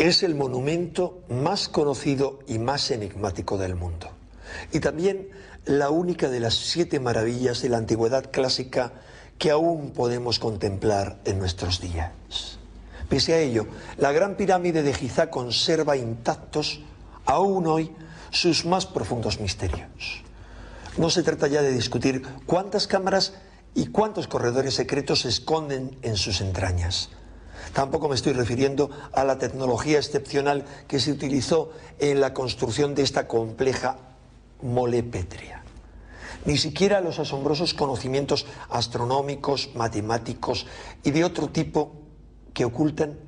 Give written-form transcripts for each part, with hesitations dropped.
Es el monumento más conocido y más enigmático del mundo. Y también la única de las 7 maravillas de la antigüedad clásica que aún podemos contemplar en nuestros días. Pese a ello, la Gran Pirámide de Gizá conserva intactos, aún hoy, sus más profundos misterios. No se trata ya de discutir cuántas cámaras y cuántos corredores secretos se esconden en sus entrañas. Tampoco me estoy refiriendo a la tecnología excepcional que se utilizó en la construcción de esta compleja mole pétrea. Ni siquiera a los asombrosos conocimientos astronómicos, matemáticos y de otro tipo que ocultan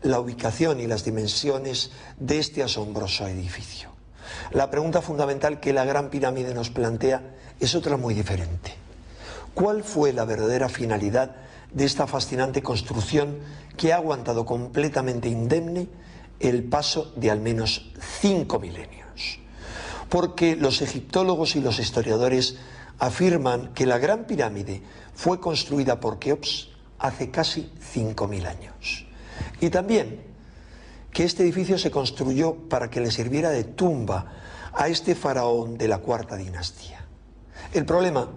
la ubicación y las dimensiones de este asombroso edificio. La pregunta fundamental que la Gran Pirámide nos plantea es otra muy diferente. ¿Cuál fue la verdadera finalidad de esta fascinante construcción que ha aguantado completamente indemne el paso de al menos 5 milenios? Porque los egiptólogos y los historiadores afirman que la Gran Pirámide fue construida por Keops hace casi 5.000 años. Y también que este edificio se construyó para que le sirviera de tumba a este faraón de la cuarta dinastía. El problema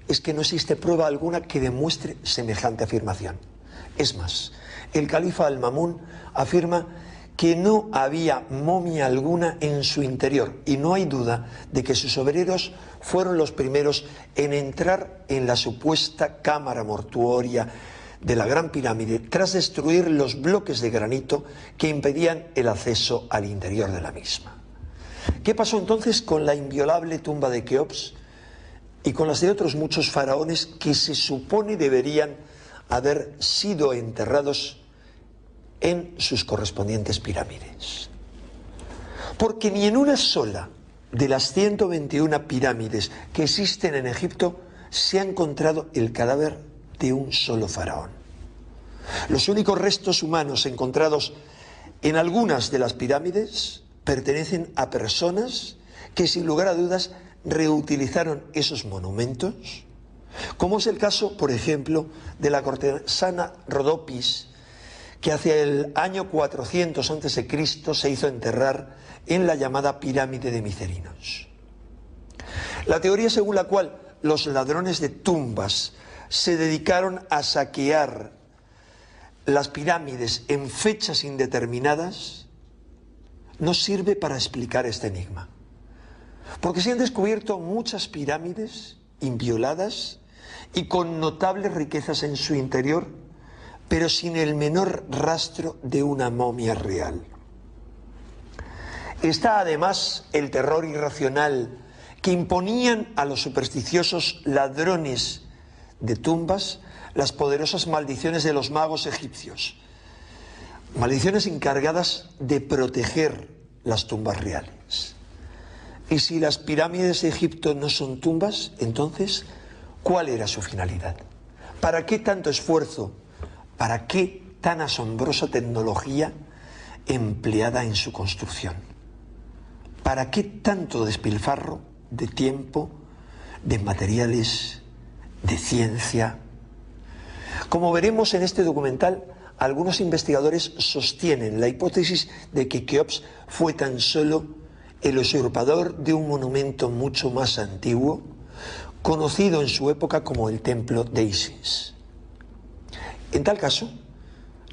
es que no existe prueba alguna que demuestre semejante afirmación. Es más, el califa Al-Mamún afirma que no había momia alguna en su interior y no hay duda de que sus obreros fueron los primeros en entrar en la supuesta cámara mortuoria de la Gran Pirámide tras destruir los bloques de granito que impedían el acceso al interior de la misma. ¿Qué pasó entonces con la inviolable tumba de Keops y con las de otros muchos faraones que se supone deberían haber sido enterrados en sus correspondientes pirámides? Porque ni en una sola de las 121 pirámides que existen en Egipto se ha encontrado el cadáver de un solo faraón. Los únicos restos humanos encontrados en algunas de las pirámides pertenecen a personas que, sin lugar a dudas, reutilizaron esos monumentos, como es el caso, por ejemplo, de la cortesana Rodopis, que hacia el año 400 a.C. se hizo enterrar en la llamada pirámide de Micerinos. La teoría según la cual los ladrones de tumbas se dedicaron a saquear las pirámides en fechas indeterminadas no sirve para explicar este enigma. Porque se han descubierto muchas pirámides invioladas y con notables riquezas en su interior, pero sin el menor rastro de una momia real. Está además el terror irracional que imponían a los supersticiosos ladrones de tumbas las poderosas maldiciones de los magos egipcios, maldiciones encargadas de proteger las tumbas reales. Y si las pirámides de Egipto no son tumbas, entonces, ¿cuál era su finalidad? ¿Para qué tanto esfuerzo? ¿Para qué tan asombrosa tecnología empleada en su construcción? ¿Para qué tanto despilfarro de tiempo, de materiales, de ciencia? Como veremos en este documental, algunos investigadores sostienen la hipótesis de que Keops fue tan solo el usurpador de un monumento mucho más antiguo, conocido en su época como el Templo de Isis. En tal caso,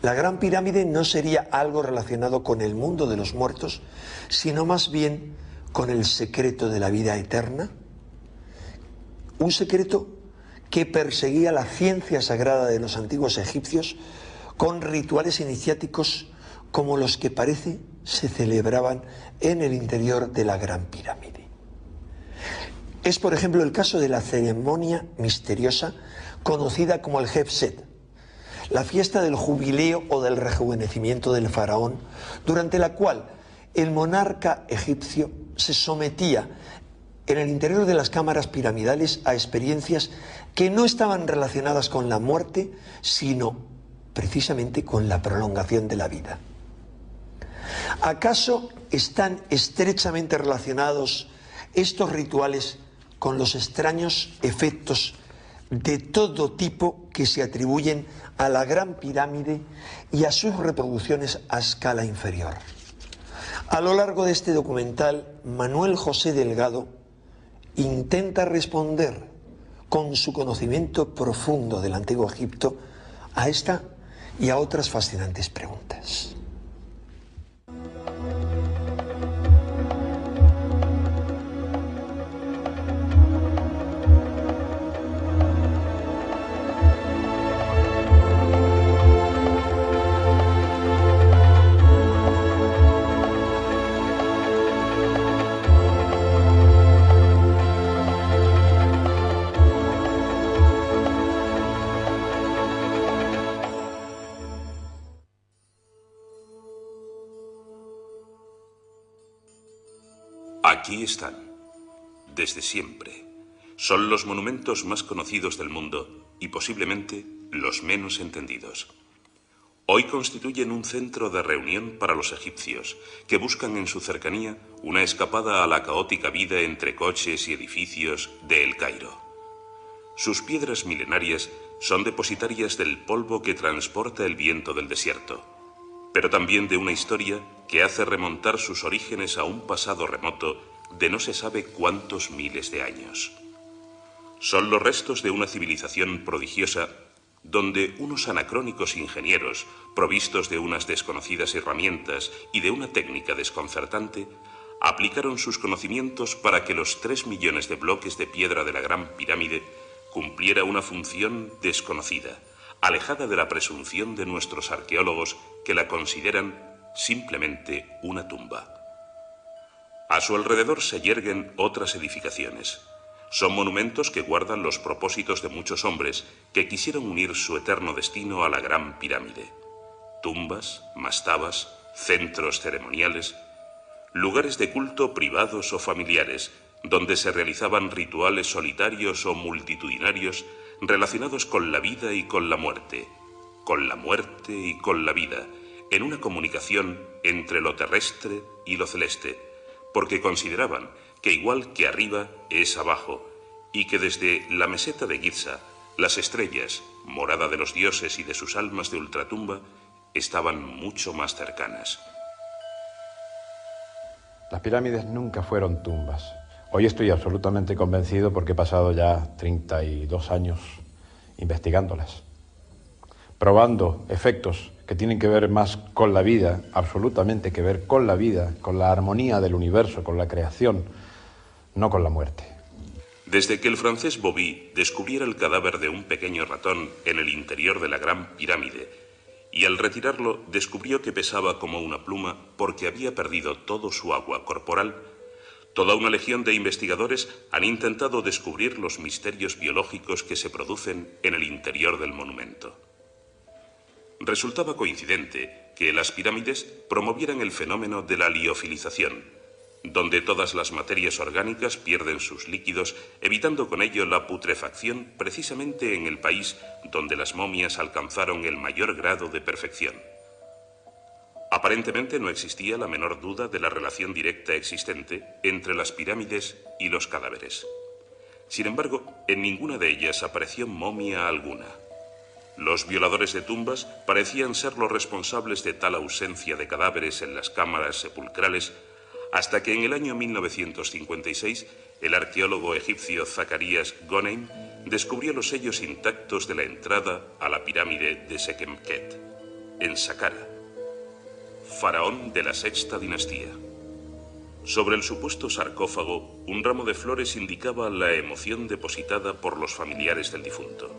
la Gran Pirámide no sería algo relacionado con el mundo de los muertos, sino más bien con el secreto de la vida eterna, un secreto que perseguía la ciencia sagrada de los antiguos egipcios con rituales iniciáticos como los que parece se celebraban en el interior de la Gran Pirámide. Es, por ejemplo, el caso de la ceremonia misteriosa conocida como el Hefset, la fiesta del jubileo o del rejuvenecimiento del faraón, durante la cual el monarca egipcio se sometía en el interior de las cámaras piramidales a experiencias que no estaban relacionadas con la muerte, sino precisamente con la prolongación de la vida. ¿Acaso están estrechamente relacionados estos rituales con los extraños efectos de todo tipo que se atribuyen a la Gran Pirámide y a sus reproducciones a escala inferior. A lo largo de este documental, Manuel José Delgado intenta responder con su conocimiento profundo del Antiguo Egipto a esta y a otras fascinantes preguntas. Aquí están, desde siempre. Son los monumentos más conocidos del mundo y posiblemente los menos entendidos. Hoy constituyen un centro de reunión para los egipcios, que buscan en su cercanía una escapada a la caótica vida entre coches y edificios de El Cairo. Sus piedras milenarias son depositarias del polvo que transporta el viento del desierto, pero también de una historia que hace remontar sus orígenes a un pasado remoto de no se sabe cuántos miles de años. Son los restos de una civilización prodigiosa donde unos anacrónicos ingenieros, provistos de unas desconocidas herramientas y de una técnica desconcertante, aplicaron sus conocimientos para que los 3 millones de bloques de piedra de la Gran Pirámide cumpliera una función desconocida, alejada de la presunción de nuestros arqueólogos que la consideran simplemente una tumba. A su alrededor se yerguen otras edificaciones. Son monumentos que guardan los propósitos de muchos hombres que quisieron unir su eterno destino a la Gran Pirámide. Tumbas, mastabas, centros ceremoniales, lugares de culto privados o familiares, donde se realizaban rituales solitarios o multitudinarios relacionados con la vida y con la muerte y con la vida, en una comunicación entre lo terrestre y lo celeste, porque consideraban que igual que arriba es abajo, y que desde la meseta de Giza, las estrellas, morada de los dioses y de sus almas de ultratumba, estaban mucho más cercanas. Las pirámides nunca fueron tumbas. Hoy estoy absolutamente convencido porque he pasado ya 32 años investigándolas, probando efectos que tienen que ver más con la vida, absolutamente que ver con la vida, con la armonía del universo, con la creación, no con la muerte. Desde que el francés Bobby descubriera el cadáver de un pequeño ratón en el interior de la Gran Pirámide, y al retirarlo descubrió que pesaba como una pluma porque había perdido todo su agua corporal, toda una legión de investigadores han intentado descubrir los misterios biológicos que se producen en el interior del monumento. Resultaba coincidente que las pirámides promovieran el fenómeno de la liofilización, donde todas las materias orgánicas pierden sus líquidos, evitando con ello la putrefacción precisamente en el país donde las momias alcanzaron el mayor grado de perfección. Aparentemente no existía la menor duda de la relación directa existente entre las pirámides y los cadáveres. Sin embargo, en ninguna de ellas apareció momia alguna. Los violadores de tumbas parecían ser los responsables de tal ausencia de cadáveres en las cámaras sepulcrales, hasta que en el año 1956 el arqueólogo egipcio Zacarías Goneim descubrió los sellos intactos de la entrada a la pirámide de Sekhemkhet, en Saqqara, faraón de la sexta dinastía. Sobre el supuesto sarcófago, un ramo de flores indicaba la emoción depositada por los familiares del difunto.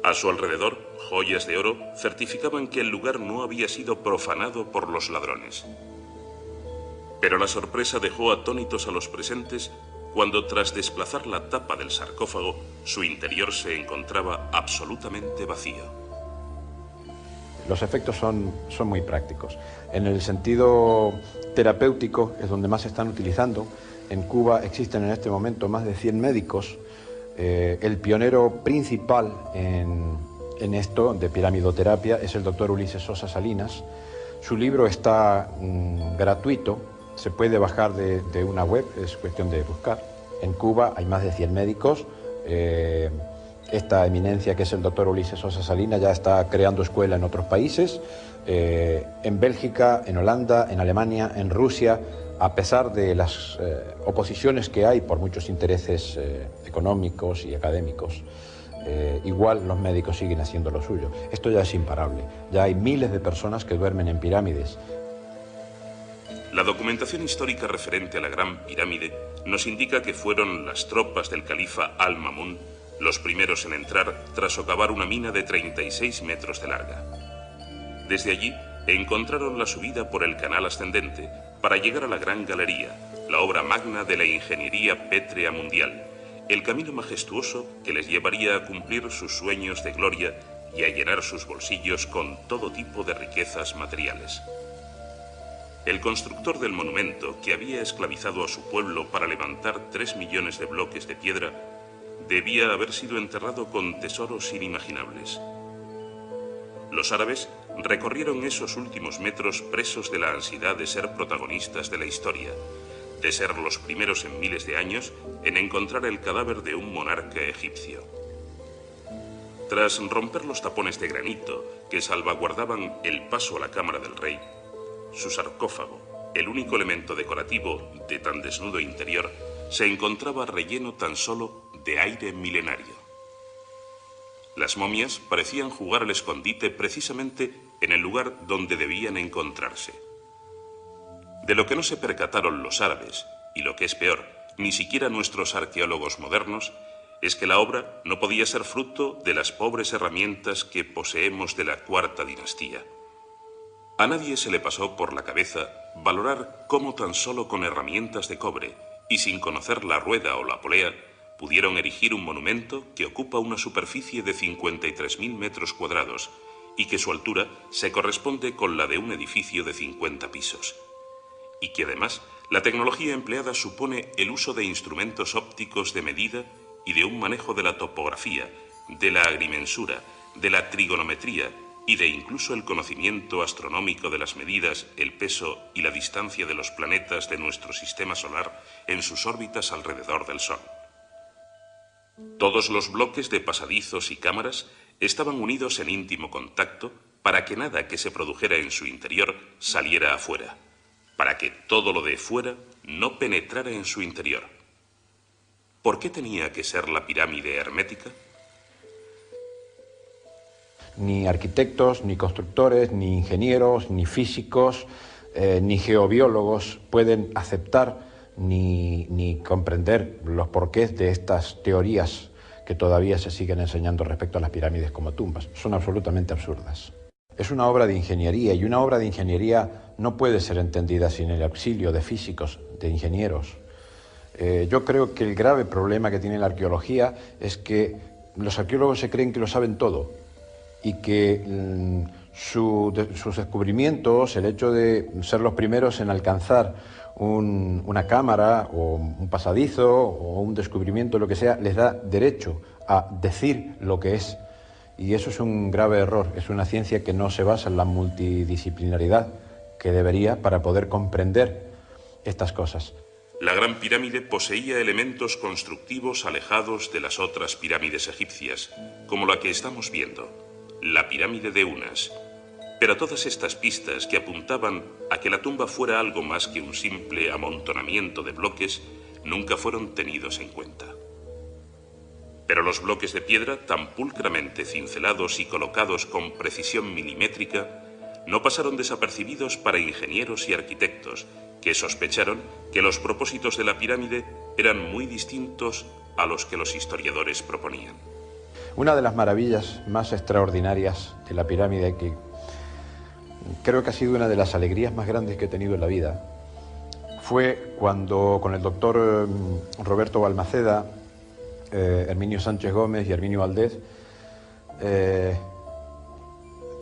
A su alrededor, joyas de oro certificaban que el lugar no había sido profanado por los ladrones. Pero la sorpresa dejó atónitos a los presentes cuando, tras desplazar la tapa del sarcófago, su interior se encontraba absolutamente vacío. Los efectos son muy prácticos. En el sentido terapéutico es donde más se están utilizando. En Cuba existen en este momento más de 100 médicos. El pionero principal en esto de piramidoterapia es el doctor Ulises Sosa Salinas. Su libro está gratuito, se puede bajar de una web, es cuestión de buscar. En Cuba hay más de 100 médicos Esta eminencia que es el doctor Ulises Sosa Salina ya está creando escuela en otros países, en Bélgica, en Holanda, en Alemania, en Rusia, a pesar de las oposiciones que hay por muchos intereses económicos y académicos. Igual los médicos siguen haciendo lo suyo. Esto ya es imparable. Ya hay miles de personas que duermen en pirámides. La documentación histórica referente a la Gran Pirámide nos indica que fueron las tropas del califa Al-Mamun los primeros en entrar tras socavar una mina de 36 metros de larga. Desde allí encontraron la subida por el canal ascendente para llegar a la Gran Galería, la obra magna de la ingeniería pétrea mundial, el camino majestuoso que les llevaría a cumplir sus sueños de gloria y a llenar sus bolsillos con todo tipo de riquezas materiales. El constructor del monumento, que había esclavizado a su pueblo para levantar 3 millones de bloques de piedra, debía haber sido enterrado con tesoros inimaginables. Los árabes recorrieron esos últimos metros presos de la ansiedad de ser protagonistas de la historia, de ser los primeros en miles de años en encontrar el cadáver de un monarca egipcio. Tras romper los tapones de granito que salvaguardaban el paso a la cámara del rey, su sarcófago, el único elemento decorativo de tan desnudo interior, se encontraba relleno tan solo de aire milenario. Las momias parecían jugar al escondite precisamente en el lugar donde debían encontrarse. De lo que no se percataron los árabes, y lo que es peor, ni siquiera nuestros arqueólogos modernos, es que la obra no podía ser fruto de las pobres herramientas que poseemos de la cuarta dinastía. A nadie se le pasó por la cabeza valorar cómo tan solo con herramientas de cobre y sin conocer la rueda o la polea pudieron erigir un monumento que ocupa una superficie de 53.000 metros cuadrados y que su altura se corresponde con la de un edificio de 50 pisos. Y que además la tecnología empleada supone el uso de instrumentos ópticos de medida y de un manejo de la topografía, de la agrimensura, de la trigonometría y de incluso el conocimiento astronómico de las medidas, el peso y la distancia de los planetas de nuestro sistema solar en sus órbitas alrededor del Sol. Todos los bloques de pasadizos y cámaras estaban unidos en íntimo contacto para que nada que se produjera en su interior saliera afuera, para que todo lo de fuera no penetrara en su interior. ¿Por qué tenía que ser la pirámide hermética? Ni arquitectos, ni constructores, ni ingenieros, ni físicos, ni geobiólogos pueden aceptar ni comprender los porqués de estas teorías que todavía se siguen enseñando respecto a las pirámides como tumbas. Son absolutamente absurdas. Es una obra de ingeniería y una obra de ingeniería no puede ser entendida sin el auxilio de físicos, de ingenieros. Yo creo que el grave problema que tiene la arqueología es que los arqueólogos se creen que lo saben todo y que sus descubrimientos, el hecho de ser los primeros en alcanzar una cámara o un pasadizo o un descubrimiento, lo que sea, les da derecho a decir lo que es. Y eso es un grave error. Es una ciencia que no se basa en la multidisciplinaridad que debería para poder comprender estas cosas. La Gran Pirámide poseía elementos constructivos alejados de las otras pirámides egipcias, como la que estamos viendo, la pirámide de Unas. Pero todas estas pistas que apuntaban a que la tumba fuera algo más que un simple amontonamiento de bloques nunca fueron tenidos en cuenta. Pero los bloques de piedra, tan pulcramente cincelados y colocados con precisión milimétrica, no pasaron desapercibidos para ingenieros y arquitectos, que sospecharon que los propósitos de la pirámide eran muy distintos a los que los historiadores proponían. Una de las maravillas más extraordinarias de la pirámide, que creo que ha sido una de las alegrías más grandes que he tenido en la vida, fue cuando con el doctor Roberto Balmaceda, Herminio Sánchez Gómez y Herminio Valdés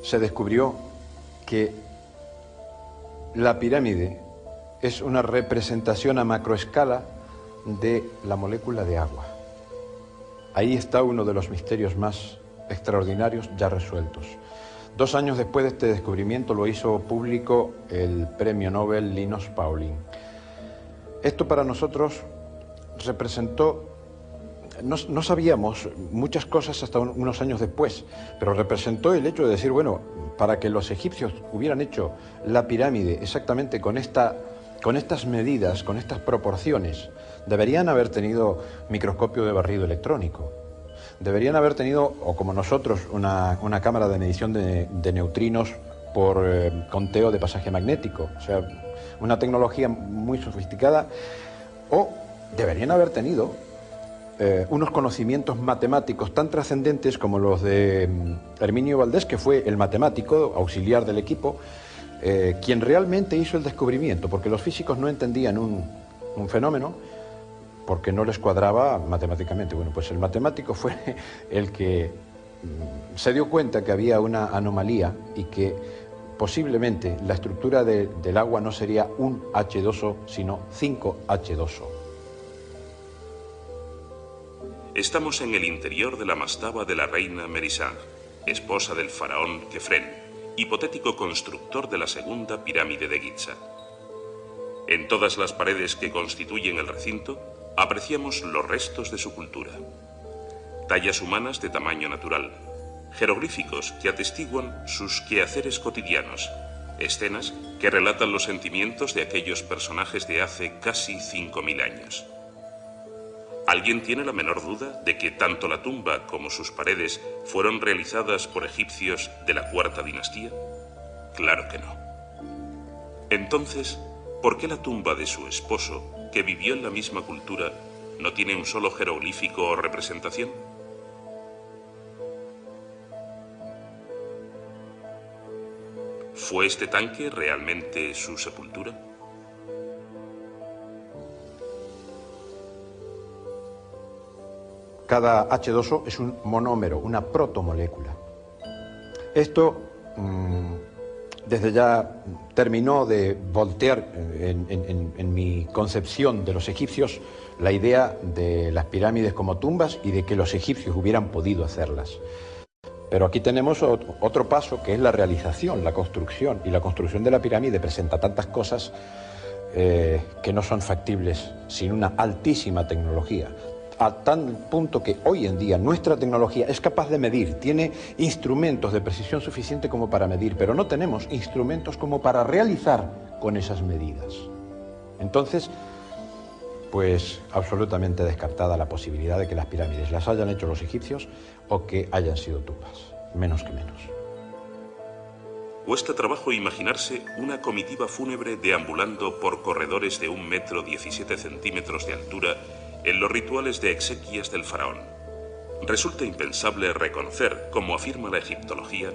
se descubrió que la pirámide es una representación a macroescala de la molécula de agua. Ahí está uno de los misterios más extraordinarios ya resueltos. 2 años después de este descubrimiento lo hizo público el premio Nobel Linus Pauling. Esto para nosotros representó no sabíamos muchas cosas hasta unos años después, pero representó el hecho de decir, bueno, para que los egipcios hubieran hecho la pirámide exactamente con estas medidas, con estas proporciones, deberían haber tenido microscopio de barrido electrónico, deberían haber tenido, o como nosotros, una cámara de medición de neutrinos por conteo de pasaje magnético, o sea, una tecnología muy sofisticada, o deberían haber tenido unos conocimientos matemáticos tan trascendentes como los de Herminio Valdés, que fue el matemático auxiliar del equipo, quien realmente hizo el descubrimiento, porque los físicos no entendían un fenómeno porque no les cuadraba matemáticamente. Bueno, pues el matemático fue el que se dio cuenta que había una anomalía y que posiblemente la estructura del agua no sería un H2O, sino 5H2O. Estamos en el interior de la mastaba de la reina Merisán, esposa del faraón Kefren, hipotético constructor de la segunda pirámide de Giza. En todas las paredes que constituyen el recinto, apreciamos los restos de su cultura. Tallas humanas de tamaño natural, jeroglíficos que atestiguan sus quehaceres cotidianos, escenas que relatan los sentimientos de aquellos personajes de hace casi 5000 años. ¿Alguien tiene la menor duda de que tanto la tumba como sus paredes fueron realizadas por egipcios de la cuarta dinastía? Claro que no. Entonces, ¿por qué la tumba de su esposo, que vivió en la misma cultura, no tiene un solo jeroglífico o representación? ¿Fue este tanque realmente su sepultura? Cada H2O es un monómero, una protomolécula. Esto desde ya terminó de voltear en mi concepción de los egipcios la idea de las pirámides como tumbas y de que los egipcios hubieran podido hacerlas. Pero aquí tenemos otro paso, que es la realización, la construcción. Y la construcción de la pirámide presenta tantas cosas que no son factibles sin una altísima tecnología. A tal punto que hoy en día nuestra tecnología es capaz de medir, tiene instrumentos de precisión suficiente como para medir, pero no tenemos instrumentos como para realizar con esas medidas. Entonces, pues absolutamente descartada la posibilidad de que las pirámides las hayan hecho los egipcios o que hayan sido tumbas, menos que menos. Cuesta trabajo imaginarse una comitiva fúnebre deambulando por corredores de 1,17 m de altura en los rituales de exequias del faraón. Resulta impensable reconocer, como afirma la egiptología,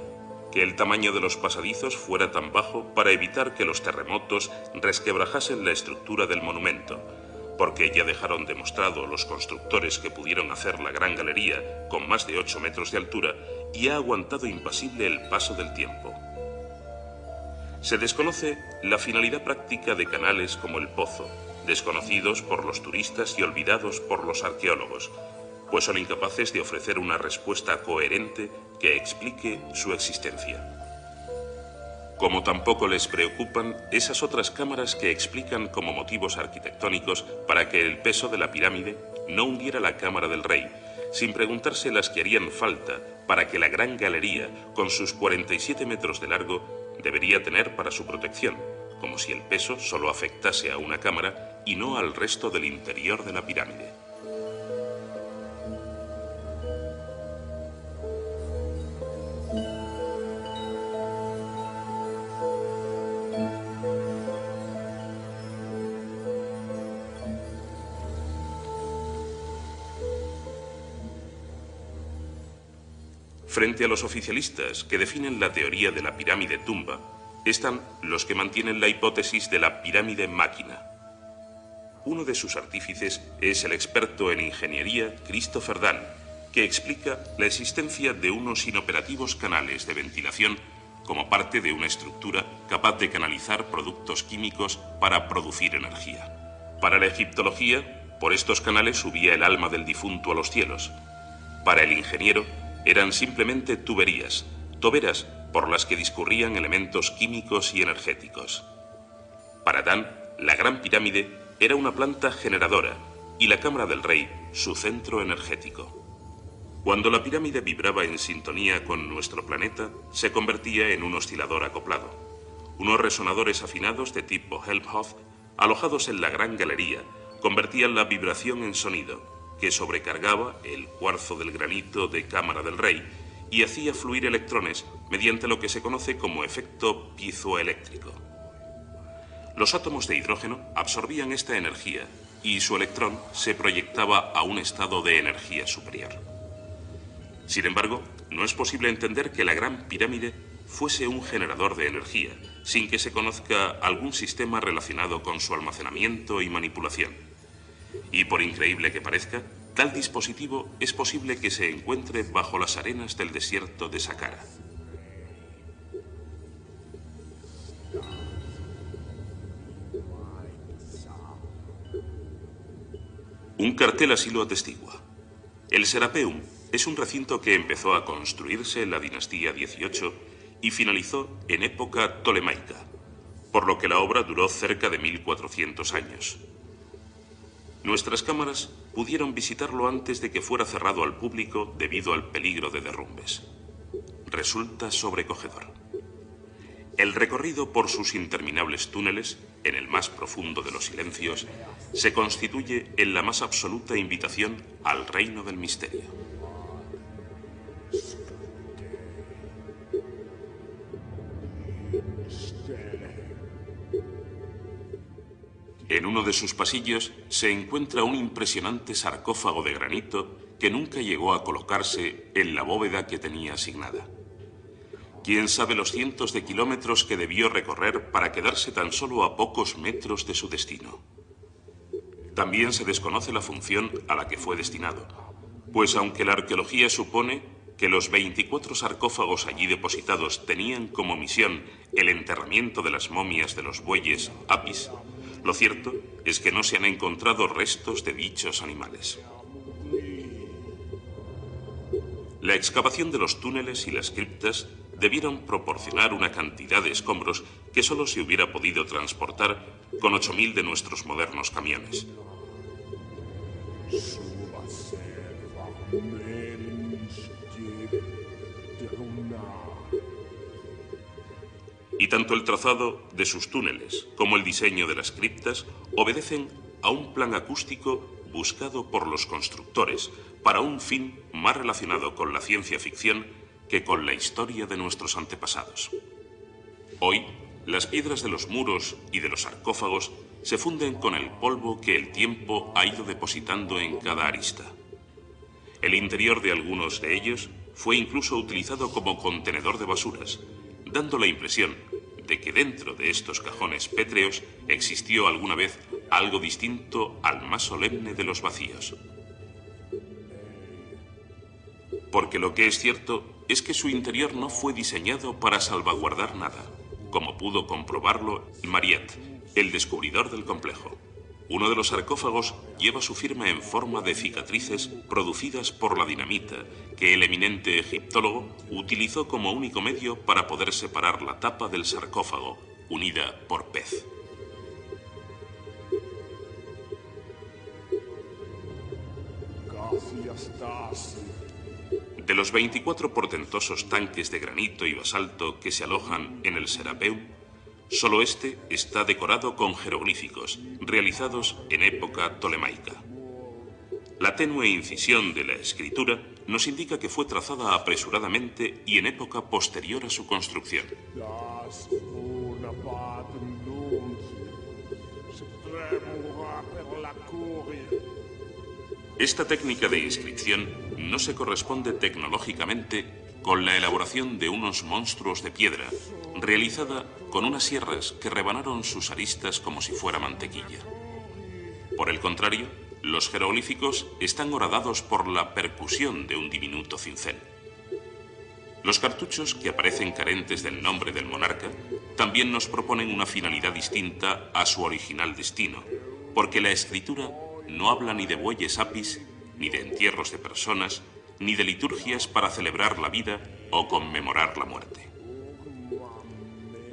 que el tamaño de los pasadizos fuera tan bajo para evitar que los terremotos resquebrajasen la estructura del monumento, porque ya dejaron demostrado los constructores que pudieron hacer la gran galería con más de 8 metros de altura y ha aguantado impasible el paso del tiempo. Se desconoce la finalidad práctica de canales como el Pozo, desconocidos por los turistas y olvidados por los arqueólogos, pues son incapaces de ofrecer una respuesta coherente que explique su existencia. Como tampoco les preocupan esas otras cámaras que explican como motivos arquitectónicos para que el peso de la pirámide no hundiera la cámara del rey, sin preguntarse las que harían falta para que la gran galería, con sus 47 metros de largo, debería tener para su protección, como si el peso solo afectase a una cámara y no al resto del interior de la pirámide. Frente a los oficialistas que definen la teoría de la pirámide tumba, están los que mantienen la hipótesis de la pirámide máquina. Uno de sus artífices es el experto en ingeniería Christopher Dunn, que explica la existencia de unos inoperativos canales de ventilación como parte de una estructura capaz de canalizar productos químicos para producir energía. Para la egiptología, por estos canales subía el alma del difunto a los cielos. Para el ingeniero, eran simplemente tuberías, toberas por las que discurrían elementos químicos y energéticos. Para Dan, la Gran Pirámide era una planta generadora y la Cámara del Rey su centro energético. Cuando la pirámide vibraba en sintonía con nuestro planeta, se convertía en un oscilador acoplado. Unos resonadores afinados de tipo Helmholtz, alojados en la gran galería, convertían la vibración en sonido, que sobrecargaba el cuarzo del granito de Cámara del Rey y hacía fluir electrones mediante lo que se conoce como efecto piezoeléctrico. Los átomos de hidrógeno absorbían esta energía y su electrón se proyectaba a un estado de energía superior. Sin embargo, no es posible entender que la Gran Pirámide fuese un generador de energía, sin que se conozca algún sistema relacionado con su almacenamiento y manipulación. Y por increíble que parezca, tal dispositivo es posible que se encuentre bajo las arenas del desierto de Saqqara. Un cartel así lo atestigua. El Serapeum es un recinto que empezó a construirse en la dinastía XVIII y finalizó en época tolemaica, por lo que la obra duró cerca de 1400 años. Nuestras cámaras pudieron visitarlo antes de que fuera cerrado al público debido al peligro de derrumbes. Resulta sobrecogedor. El recorrido por sus interminables túneles, en el más profundo de los silencios, se constituye en la más absoluta invitación al reino del misterio. En uno de sus pasillos se encuentra un impresionante sarcófago de granito que nunca llegó a colocarse en la bóveda que tenía asignada. Quién sabe los cientos de kilómetros que debió recorrer para quedarse tan solo a pocos metros de su destino. También se desconoce la función a la que fue destinado, pues aunque la arqueología supone que los 24 sarcófagos allí depositados tenían como misión el enterramiento de las momias de los bueyes Apis, lo cierto es que no se han encontrado restos de dichos animales. La excavación de los túneles y las criptas debieron proporcionar una cantidad de escombros que solo se hubiera podido transportar con 8000 de nuestros modernos camiones. Y tanto el trazado de sus túneles como el diseño de las criptas obedecen a un plan acústico buscado por los constructores para un fin más relacionado con la ciencia ficción que con la historia de nuestros antepasados. Hoy, las piedras de los muros y de los sarcófagos se funden con el polvo que el tiempo ha ido depositando en cada arista. El interior de algunos de ellos fue incluso utilizado como contenedor de basuras, dando la impresión de que dentro de estos cajones pétreos existió alguna vez algo distinto al más solemne de los vacíos. Porque lo que es cierto es que su interior no fue diseñado para salvaguardar nada, como pudo comprobarlo Mariette, el descubridor del complejo. Uno de los sarcófagos lleva su firma en forma de cicatrices producidas por la dinamita que el eminente egiptólogo utilizó como único medio para poder separar la tapa del sarcófago, unida por pez. De los 24 portentosos tanques de granito y basalto que se alojan en el Serapeum, solo este está decorado con jeroglíficos, realizados en época tolemaica. La tenue incisión de la escritura nos indica que fue trazada apresuradamente y en época posterior a su construcción. Esta técnica de inscripción no se corresponde tecnológicamente con la elaboración de unos monstruos de piedra, realizada con unas sierras que rebanaron sus aristas como si fuera mantequilla. Por el contrario, los jeroglíficos están horadados por la percusión de un diminuto cincel. Los cartuchos, que aparecen carentes del nombre del monarca, también nos proponen una finalidad distinta a su original destino, porque la escritura no habla ni de bueyes Apis, ni de entierros de personas, ni de liturgias para celebrar la vida o conmemorar la muerte.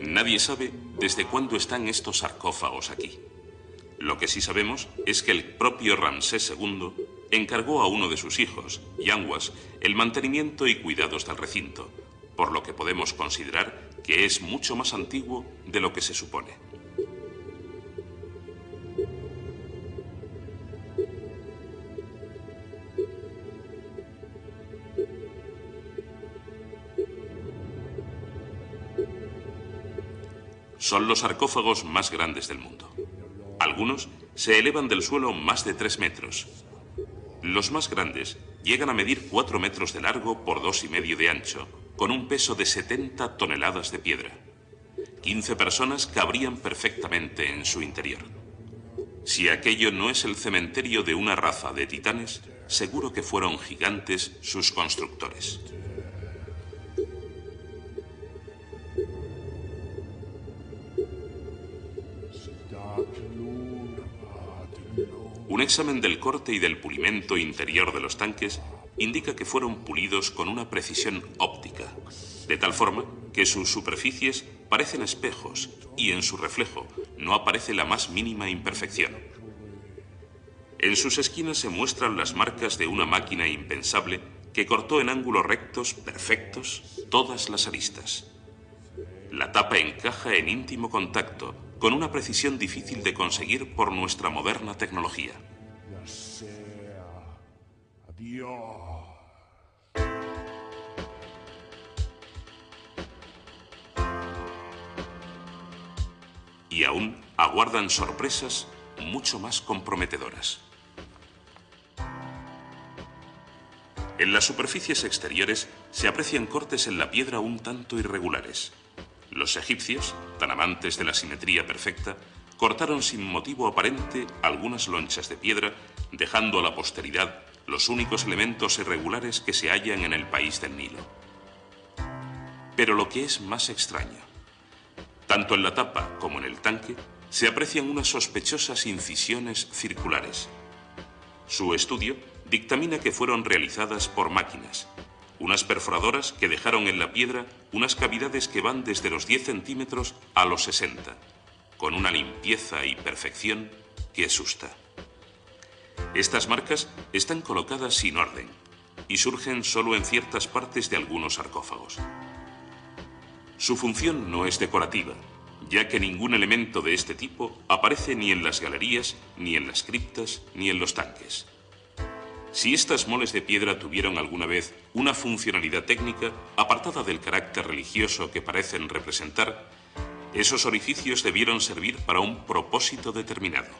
Nadie sabe desde cuándo están estos sarcófagos aquí. Lo que sí sabemos es que el propio Ramsés II encargó a uno de sus hijos, Yanguas, el mantenimiento y cuidados del recinto, por lo que podemos considerar que es mucho más antiguo de lo que se supone. Son los sarcófagos más grandes del mundo. Algunos se elevan del suelo más de 3 metros. Los más grandes llegan a medir 4 metros de largo por 2,5 de ancho, con un peso de 70 toneladas de piedra. 15 personas cabrían perfectamente en su interior. Si aquello no es el cementerio de una raza de titanes, seguro que fueron gigantes sus constructores. Un examen del corte y del pulimento interior de los tanques indica que fueron pulidos con una precisión óptica, de tal forma que sus superficies parecen espejos y en su reflejo no aparece la más mínima imperfección. En sus esquinas se muestran las marcas de una máquina impensable que cortó en ángulos rectos perfectos todas las aristas. La tapa encaja en íntimo contacto con una precisión difícil de conseguir por nuestra moderna tecnología. Y aún aguardan sorpresas mucho más comprometedoras. En las superficies exteriores se aprecian cortes en la piedra un tanto irregulares. Los egipcios, tan amantes de la simetría perfecta, cortaron sin motivo aparente algunas lonchas de piedra, dejando a la posteridad los únicos elementos irregulares que se hallan en el país del Nilo. Pero lo que es más extraño, tanto en la tapa como en el tanque, se aprecian unas sospechosas incisiones circulares. Su estudio dictamina que fueron realizadas por máquinas, unas perforadoras que dejaron en la piedra unas cavidades que van desde los 10 centímetros a los 60, con una limpieza y perfección que asusta. Estas marcas están colocadas sin orden y surgen solo en ciertas partes de algunos sarcófagos. Su función no es decorativa, ya que ningún elemento de este tipo aparece ni en las galerías, ni en las criptas, ni en los tanques. Si estas moles de piedra tuvieron alguna vez una funcionalidad técnica apartada del carácter religioso que parecen representar, esos orificios debieron servir para un propósito determinado.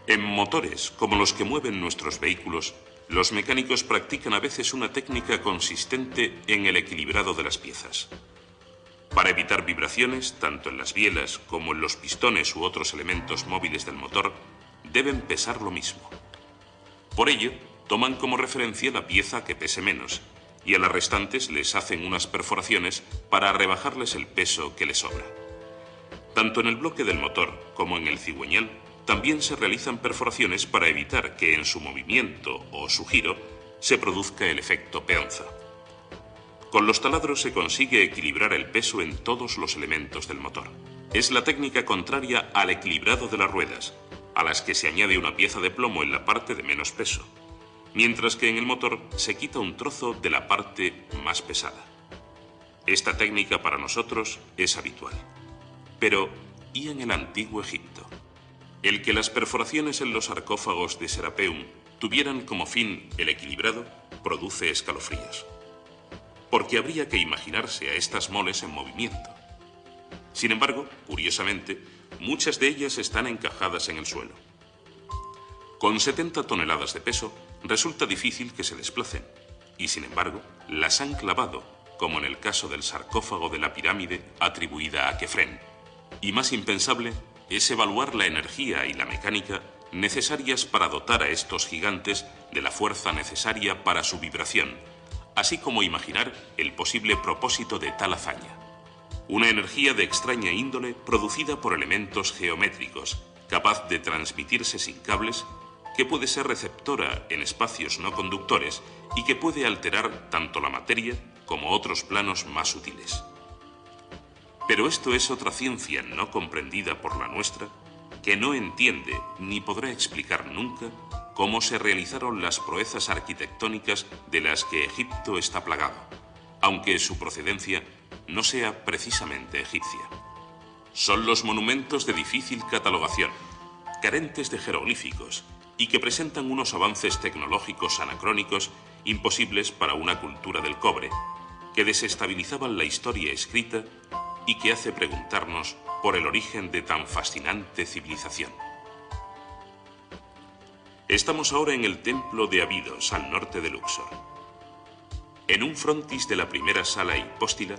En motores como los que mueven nuestros vehículos, los mecánicos practican a veces una técnica consistente en el equilibrado de las piezas. Para evitar vibraciones, tanto en las bielas como en los pistones u otros elementos móviles del motor, deben pesar lo mismo. Por ello, toman como referencia la pieza que pese menos, y a las restantes les hacen unas perforaciones para rebajarles el peso que les sobra. Tanto en el bloque del motor como en el cigüeñal, también se realizan perforaciones para evitar que en su movimiento o su giro se produzca el efecto peonza. Con los taladros se consigue equilibrar el peso en todos los elementos del motor. Es la técnica contraria al equilibrado de las ruedas, a las que se añade una pieza de plomo en la parte de menos peso, mientras que en el motor se quita un trozo de la parte más pesada. Esta técnica para nosotros es habitual. Pero, ¿y en el antiguo Egipto? El que las perforaciones en los sarcófagos de Serapeum tuvieran como fin el equilibrado produce escalofríos. Porque habría que imaginarse a estas moles en movimiento. Sin embargo, curiosamente, muchas de ellas están encajadas en el suelo. Con 70 toneladas de peso, resulta difícil que se desplacen, y sin embargo, las han clavado, como en el caso del sarcófago de la pirámide atribuida a Kefren. Y más impensable es evaluar la energía y la mecánica necesarias para dotar a estos gigantes de la fuerza necesaria para su vibración, así como imaginar el posible propósito de tal hazaña. Una energía de extraña índole producida por elementos geométricos, capaz de transmitirse sin cables, que puede ser receptora en espacios no conductores y que puede alterar tanto la materia como otros planos más sutiles. Pero esto es otra ciencia no comprendida por la nuestra, que no entiende ni podrá explicar nunca cómo se realizaron las proezas arquitectónicas de las que Egipto está plagado, aunque su procedencia no sea precisamente egipcia. Son los monumentos de difícil catalogación, carentes de jeroglíficos y que presentan unos avances tecnológicos anacrónicos imposibles para una cultura del cobre, que desestabilizaban la historia escrita y que hace preguntarnos por el origen de tan fascinante civilización. Estamos ahora en el templo de Abidos, al norte de Luxor. En un frontis de la primera sala hipóstila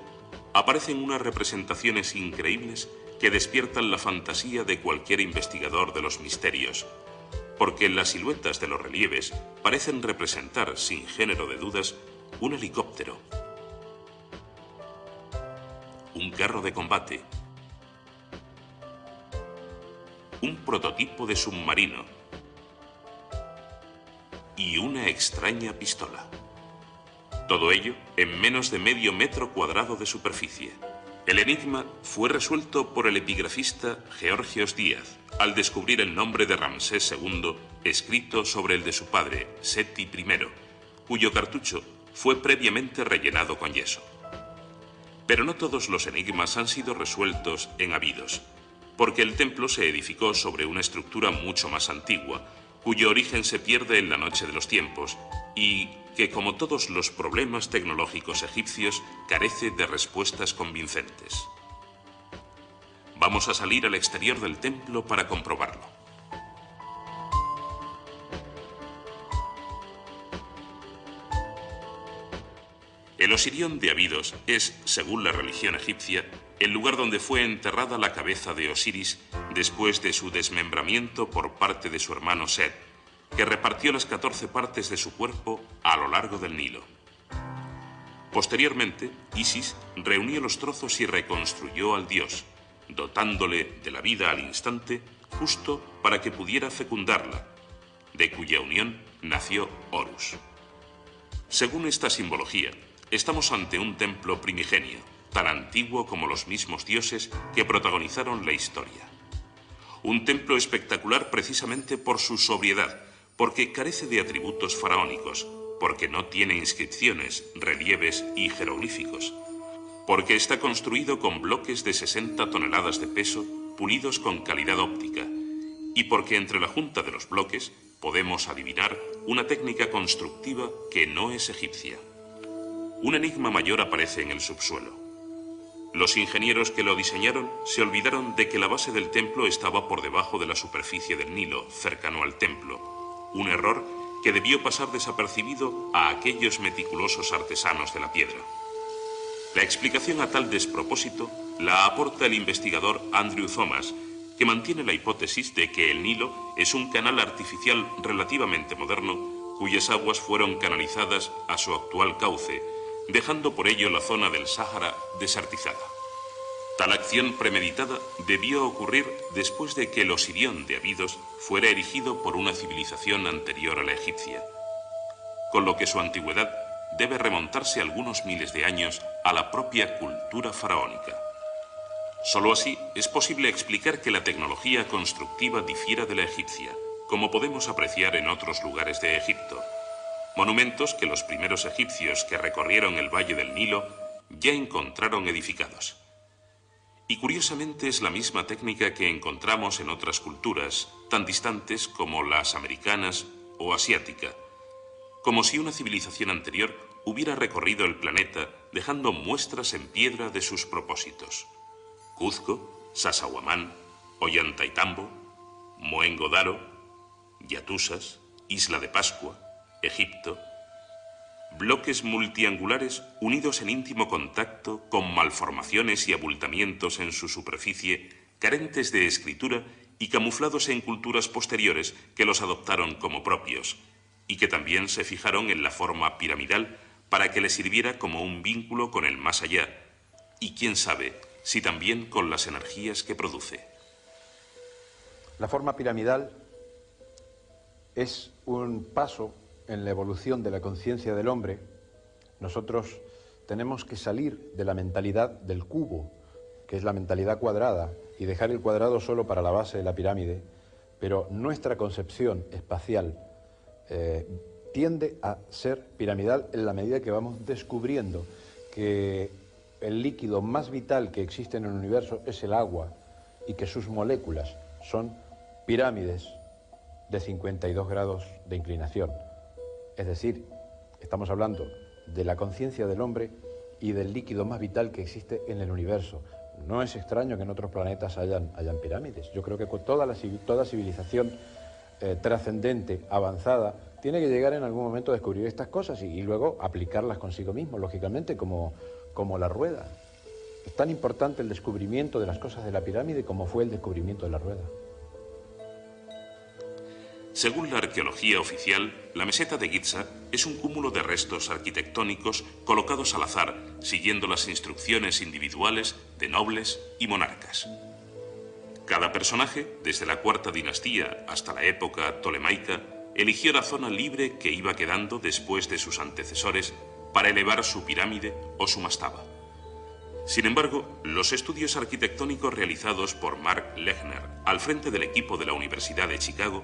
aparecen unas representaciones increíbles que despiertan la fantasía de cualquier investigador de los misterios, porque las siluetas de los relieves parecen representar, sin género de dudas, un helicóptero, un carro de combate, un prototipo de submarino y una extraña pistola. Todo ello en menos de medio metro cuadrado de superficie. El enigma fue resuelto por el epigrafista Georgios Díaz al descubrir el nombre de Ramsés II escrito sobre el de su padre, Seti I, cuyo cartucho fue previamente rellenado con yeso. Pero no todos los enigmas han sido resueltos en Abidos, porque el templo se edificó sobre una estructura mucho más antigua, cuyo origen se pierde en la noche de los tiempos y que, como todos los problemas tecnológicos egipcios, carece de respuestas convincentes. Vamos a salir al exterior del templo para comprobarlo. El Osirión de Abidos es, según la religión egipcia, el lugar donde fue enterrada la cabeza de Osiris después de su desmembramiento por parte de su hermano Set, que repartió las 14 partes de su cuerpo a lo largo del Nilo. Posteriormente, Isis reunió los trozos y reconstruyó al dios, dotándole de la vida al instante, justo para que pudiera fecundarla, de cuya unión nació Horus. Según esta simbología, estamos ante un templo primigenio, tan antiguo como los mismos dioses que protagonizaron la historia. Un templo espectacular precisamente por su sobriedad, porque carece de atributos faraónicos, porque no tiene inscripciones, relieves y jeroglíficos, porque está construido con bloques de 60 toneladas de peso, pulidos con calidad óptica, y porque entre la junta de los bloques podemos adivinar una técnica constructiva que no es egipcia. Un enigma mayor aparece en el subsuelo. Los ingenieros que lo diseñaron se olvidaron de que la base del templo estaba por debajo de la superficie del Nilo, cercano al templo, un error que debió pasar desapercibido a aquellos meticulosos artesanos de la piedra. La explicación a tal despropósito la aporta el investigador Andrew Thomas, que mantiene la hipótesis de que el Nilo es un canal artificial relativamente moderno, cuyas aguas fueron canalizadas a su actual cauce, dejando por ello la zona del Sáhara desertizada. Tal acción premeditada debió ocurrir después de que el Osirión de Abidos fuera erigido por una civilización anterior a la egipcia, con lo que su antigüedad debe remontarse algunos miles de años a la propia cultura faraónica. Solo así es posible explicar que la tecnología constructiva difiera de la egipcia, como podemos apreciar en otros lugares de Egipto, monumentos que los primeros egipcios que recorrieron el valle del Nilo ya encontraron edificados. Y curiosamente es la misma técnica que encontramos en otras culturas, tan distantes como las americanas o asiática, como si una civilización anterior hubiera recorrido el planeta dejando muestras en piedra de sus propósitos. Cuzco, Sacsayhuamán, Ollantaytambo, Mohenjo-Daro, Yatusas, Isla de Pascua, Egipto, bloques multiangulares unidos en íntimo contacto con malformaciones y abultamientos en su superficie, carentes de escritura y camuflados en culturas posteriores que los adoptaron como propios, y que también se fijaron en la forma piramidal para que les sirviera como un vínculo con el más allá, y quién sabe si también con las energías que produce. La forma piramidal es un paso en la evolución de la conciencia del hombre. Nosotros tenemos que salir de la mentalidad del cubo, que es la mentalidad cuadrada, y dejar el cuadrado solo para la base de la pirámide, pero nuestra concepción espacial tiende a ser piramidal en la medida que vamos descubriendo que el líquido más vital que existe en el universo es el agua y que sus moléculas son pirámides de 52 grados de inclinación. Es decir, estamos hablando de la conciencia del hombre y del líquido más vital que existe en el universo. No es extraño que en otros planetas hayan pirámides. Yo creo que toda civilización trascendente, avanzada, tiene que llegar en algún momento a descubrir estas cosas y luego aplicarlas consigo mismo, lógicamente, como la rueda. Es tan importante el descubrimiento de las cosas de la pirámide como fue el descubrimiento de la rueda. Según la arqueología oficial, la meseta de Giza es un cúmulo de restos arquitectónicos colocados al azar, siguiendo las instrucciones individuales de nobles y monarcas. Cada personaje, desde la cuarta dinastía hasta la época tolemaica, eligió la zona libre que iba quedando después de sus antecesores para elevar su pirámide o su mastaba. Sin embargo, los estudios arquitectónicos realizados por Mark Lechner al frente del equipo de la Universidad de Chicago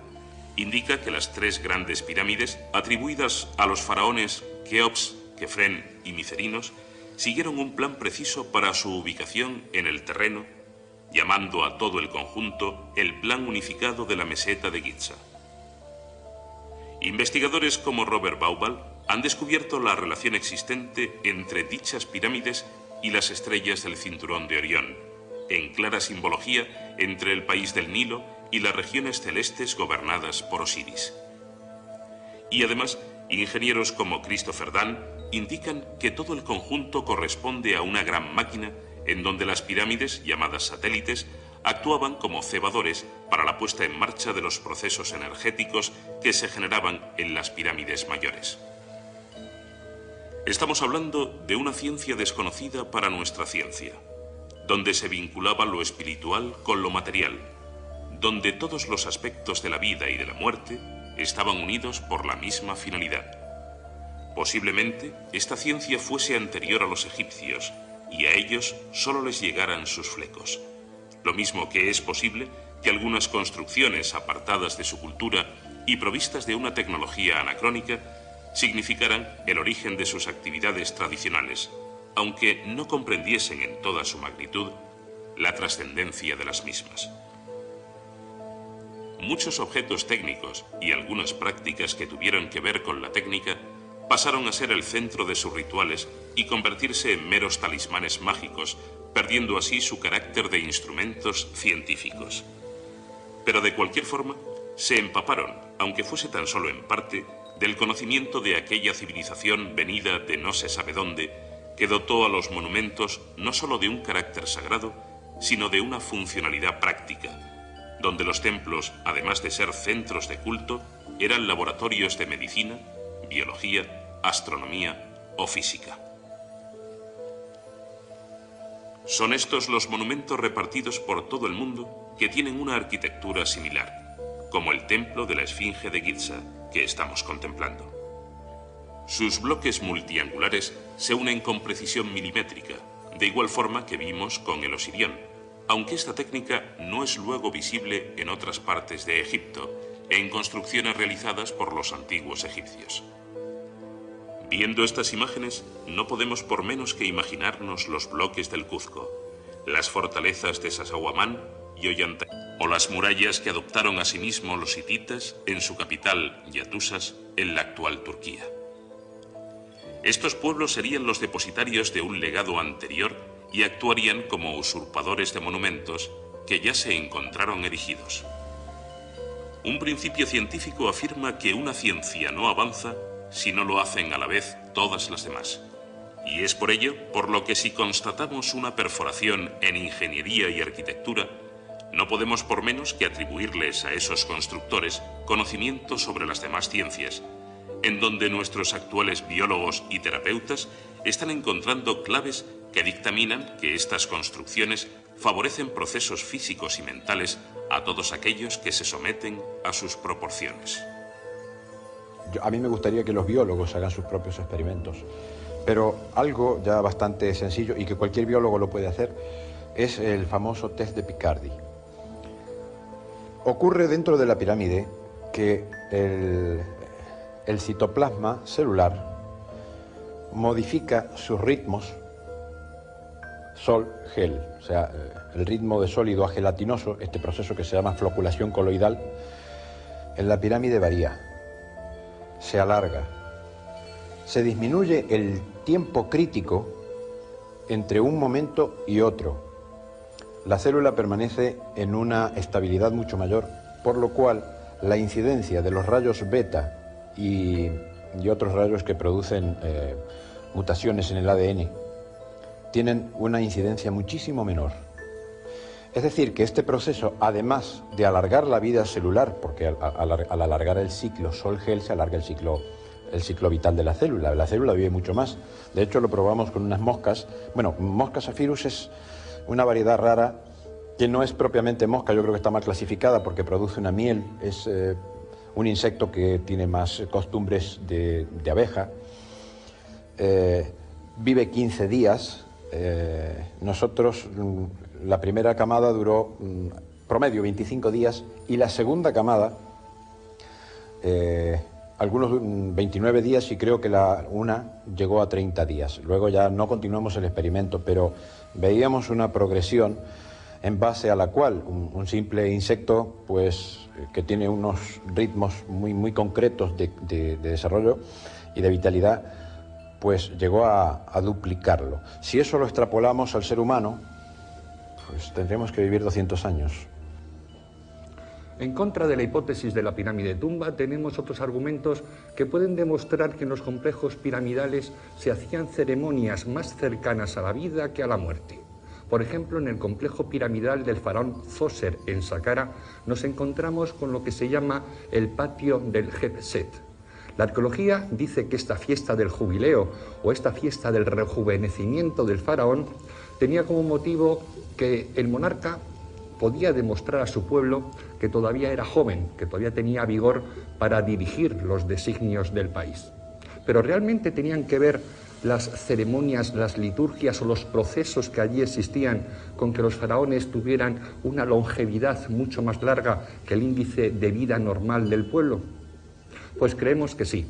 indica que las tres grandes pirámides atribuidas a los faraones Keops, Kefren y Micerinos siguieron un plan preciso para su ubicación en el terreno, llamando a todo el conjunto el Plan Unificado de la Meseta de Giza. Investigadores como Robert Bauval han descubierto la relación existente entre dichas pirámides y las estrellas del cinturón de Orión, en clara simbología entre el país del Nilo y las regiones celestes gobernadas por Osiris. Y además, ingenieros como Christopher Dunn indican que todo el conjunto corresponde a una gran máquina en donde las pirámides, llamadas satélites, actuaban como cebadores para la puesta en marcha de los procesos energéticos que se generaban en las pirámides mayores. Estamos hablando de una ciencia desconocida para nuestra ciencia, donde se vinculaba lo espiritual con lo material, donde todos los aspectos de la vida y de la muerte estaban unidos por la misma finalidad. Posiblemente esta ciencia fuese anterior a los egipcios y a ellos solo les llegaran sus flecos. Lo mismo que es posible que algunas construcciones apartadas de su cultura y provistas de una tecnología anacrónica significaran el origen de sus actividades tradicionales, aunque no comprendiesen en toda su magnitud la trascendencia de las mismas. Muchos objetos técnicos y algunas prácticas que tuvieron que ver con la técnica pasaron a ser el centro de sus rituales y convertirse en meros talismanes mágicos, perdiendo así su carácter de instrumentos científicos. Pero de cualquier forma, se empaparon, aunque fuese tan solo en parte, del conocimiento de aquella civilización venida de no se sabe dónde, que dotó a los monumentos no solo de un carácter sagrado, sino de una funcionalidad práctica, donde los templos, además de ser centros de culto, eran laboratorios de medicina, biología, astronomía o física. Son estos los monumentos repartidos por todo el mundo que tienen una arquitectura similar, como el templo de la Esfinge de Giza que estamos contemplando. Sus bloques multiangulares se unen con precisión milimétrica, de igual forma que vimos con el Osirión, aunque esta técnica no es luego visible en otras partes de Egipto, en construcciones realizadas por los antiguos egipcios. Viendo estas imágenes, no podemos por menos que imaginarnos los bloques del Cuzco, las fortalezas de Sacsayhuamán y Ollantaytambo, o las murallas que adoptaron asimismo los hititas en su capital, Yatusas, en la actual Turquía. Estos pueblos serían los depositarios de un legado anterior y actuarían como usurpadores de monumentos que ya se encontraron erigidos. Un principio científico afirma que una ciencia no avanza si no lo hacen a la vez todas las demás. Y es por ello por lo que si constatamos una perforación en ingeniería y arquitectura, no podemos por menos que atribuirles a esos constructores conocimiento sobre las demás ciencias, en donde nuestros actuales biólogos y terapeutas están encontrando claves que dictaminan que estas construcciones favorecen procesos físicos y mentales a todos aquellos que se someten a sus proporciones. A mí me gustaría que los biólogos hagan sus propios experimentos, pero algo ya bastante sencillo y que cualquier biólogo lo puede hacer, es el famoso test de Picardi. Ocurre dentro de la pirámide que el citoplasma celular modifica sus ritmos sol-gel, o sea, el ritmo de sólido a gelatinoso, este proceso que se llama floculación coloidal, en la pirámide varía, se alarga, se disminuye el tiempo crítico entre un momento y otro. La célula permanece en una estabilidad mucho mayor, por lo cual la incidencia de los rayos beta y otros rayos que producen mutaciones en el ADN tienen una incidencia muchísimo menor. Es decir, que este proceso, además de alargar la vida celular, porque al alargar el ciclo sol-gel se alarga el ciclo vital de la célula vive mucho más. De hecho, lo probamos con unas moscas. Bueno, mosca Zephyrus es una variedad rara que no es propiamente mosca, yo creo que está mal clasificada porque produce una miel, es un insecto que tiene más costumbres de abeja, vive 15 días, nosotros la primera camada duró promedio 25 días y la segunda camada algunos 29 días y creo que una llegó a 30 días. Luego ya no continuamos el experimento, pero veíamos una progresión en base a la cual un simple insecto, pues que tiene unos ritmos muy concretos de desarrollo y de vitalidad, pues llegó a duplicarlo. Si eso lo extrapolamos al ser humano, pues tendríamos que vivir 200 años. En contra de la hipótesis de la pirámide tumba, tenemos otros argumentos que pueden demostrar que en los complejos piramidales se hacían ceremonias más cercanas a la vida que a la muerte. Por ejemplo, en el complejo piramidal del faraón Zoser en Saqqara nos encontramos con lo que se llama el patio del Hebset. La arqueología dice que esta fiesta del jubileo o esta fiesta del rejuvenecimiento del faraón tenía como motivo que el monarca podía demostrar a su pueblo que todavía era joven, que todavía tenía vigor para dirigir los designios del país. Pero realmente tenían que ver las ceremonias, las liturgias o los procesos que allí existían con que los faraones tuvieran una longevidad mucho más larga que el índice de vida normal del pueblo. Pues creemos que sí.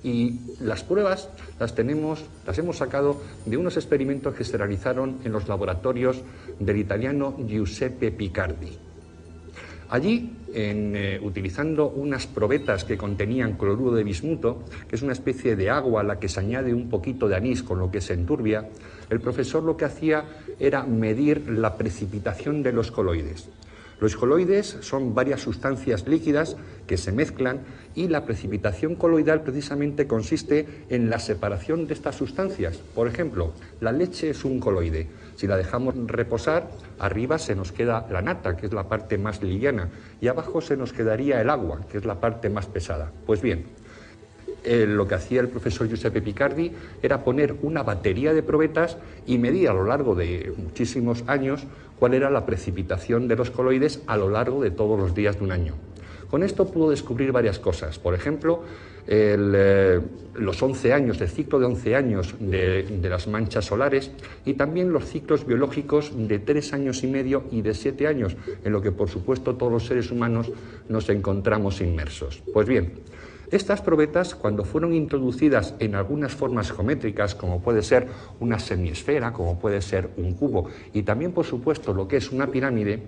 Y las pruebas las hemos sacado de unos experimentos que se realizaron en los laboratorios del italiano Giuseppe Picardi. Allí, utilizando unas probetas que contenían cloruro de bismuto, que es una especie de agua a la que se añade un poquito de anís con lo que se enturbia, el profesor lo que hacía era medir la precipitación de los coloides. Los coloides son varias sustancias líquidas que se mezclan y la precipitación coloidal precisamente consiste en la separación de estas sustancias. Por ejemplo, la leche es un coloide. Si la dejamos reposar, arriba se nos queda la nata, que es la parte más liviana, y abajo se nos quedaría el agua, que es la parte más pesada. Pues bien, lo que hacía el profesor Giuseppe Picardi era poner una batería de probetas y medir a lo largo de muchísimos años cuál era la precipitación de los coloides a lo largo de todos los días de un año. Con esto pudo descubrir varias cosas. Por ejemplo, los 11 años, el ciclo de 11 años de las manchas solares y también los ciclos biológicos de 3 años y medio y de 7 años, en lo que por supuesto todos los seres humanos nos encontramos inmersos. Pues bien, estas probetas, cuando fueron introducidas en algunas formas geométricas, como puede ser una semiesfera, como puede ser un cubo, y también, por supuesto, lo que es una pirámide,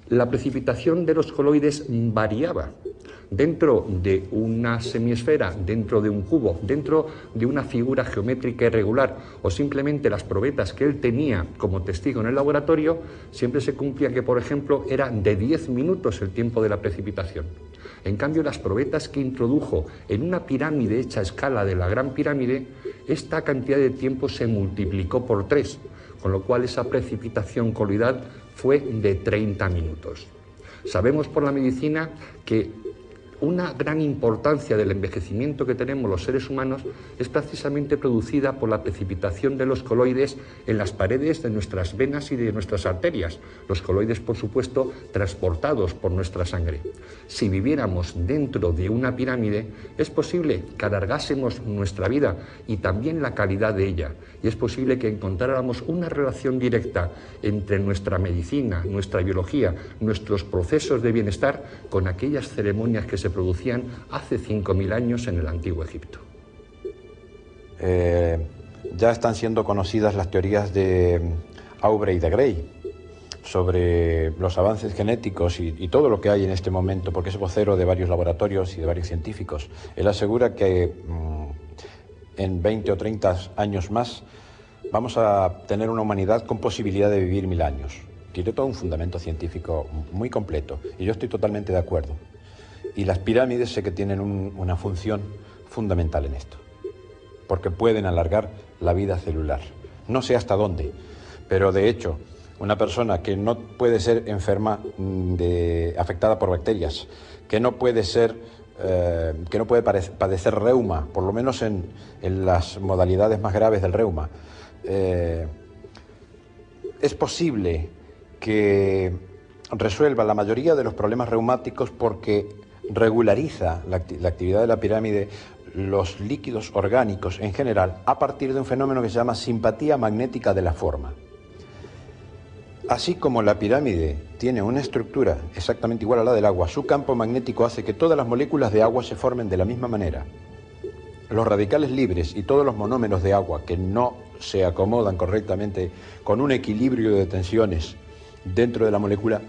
la precipitación de los coloides variaba. Dentro de una semiesfera, dentro de un cubo, dentro de una figura geométrica irregular o simplemente las probetas que él tenía como testigo en el laboratorio, siempre se cumplía que, por ejemplo, era de 10 minutos el tiempo de la precipitación. En cambio, las probetas que introdujo en una pirámide hecha a escala de la Gran Pirámide, esta cantidad de tiempo se multiplicó por 3, con lo cual esa precipitación coloidal fue de 30 minutos. Sabemos por la medicina que una gran importancia del envejecimiento que tenemos los seres humanos es precisamente producida por la precipitación de los coloides en las paredes de nuestras venas y de nuestras arterias. Los coloides, por supuesto, transportados por nuestra sangre. Si viviéramos dentro de una pirámide, es posible que alargásemos nuestra vida y también la calidad de ella. Y es posible que encontráramos una relación directa entre nuestra medicina, nuestra biología, nuestros procesos de bienestar con aquellas ceremonias que se producían hace 5.000 años en el antiguo Egipto. Ya están siendo conocidas las teorías de Aubrey de Grey sobre los avances genéticos y todo lo que hay en este momento, porque es vocero de varios laboratorios y de varios científicos. Él asegura que en 20 o 30 años más vamos a tener una humanidad con posibilidad de vivir 1000 años. Tiene todo un fundamento científico muy completo y yo estoy totalmente de acuerdo. Y las pirámides sé que tienen una función fundamental en esto, porque pueden alargar la vida celular. No sé hasta dónde, pero de hecho, una persona que no puede ser enferma, afectada por bacterias, que no puede padecer reuma, por lo menos en las modalidades más graves del reuma, es posible que resuelva la mayoría de los problemas reumáticos porque regulariza la actividad de la pirámide, los líquidos orgánicos en general, a partir de un fenómeno que se llama simpatía magnética de la forma. Así como la pirámide tiene una estructura exactamente igual a la del agua, su campo magnético hace que todas las moléculas de agua se formen de la misma manera. Los radicales libres y todos los monómeros de agua que no se acomodan correctamente con un equilibrio de tensiones dentro de la molécula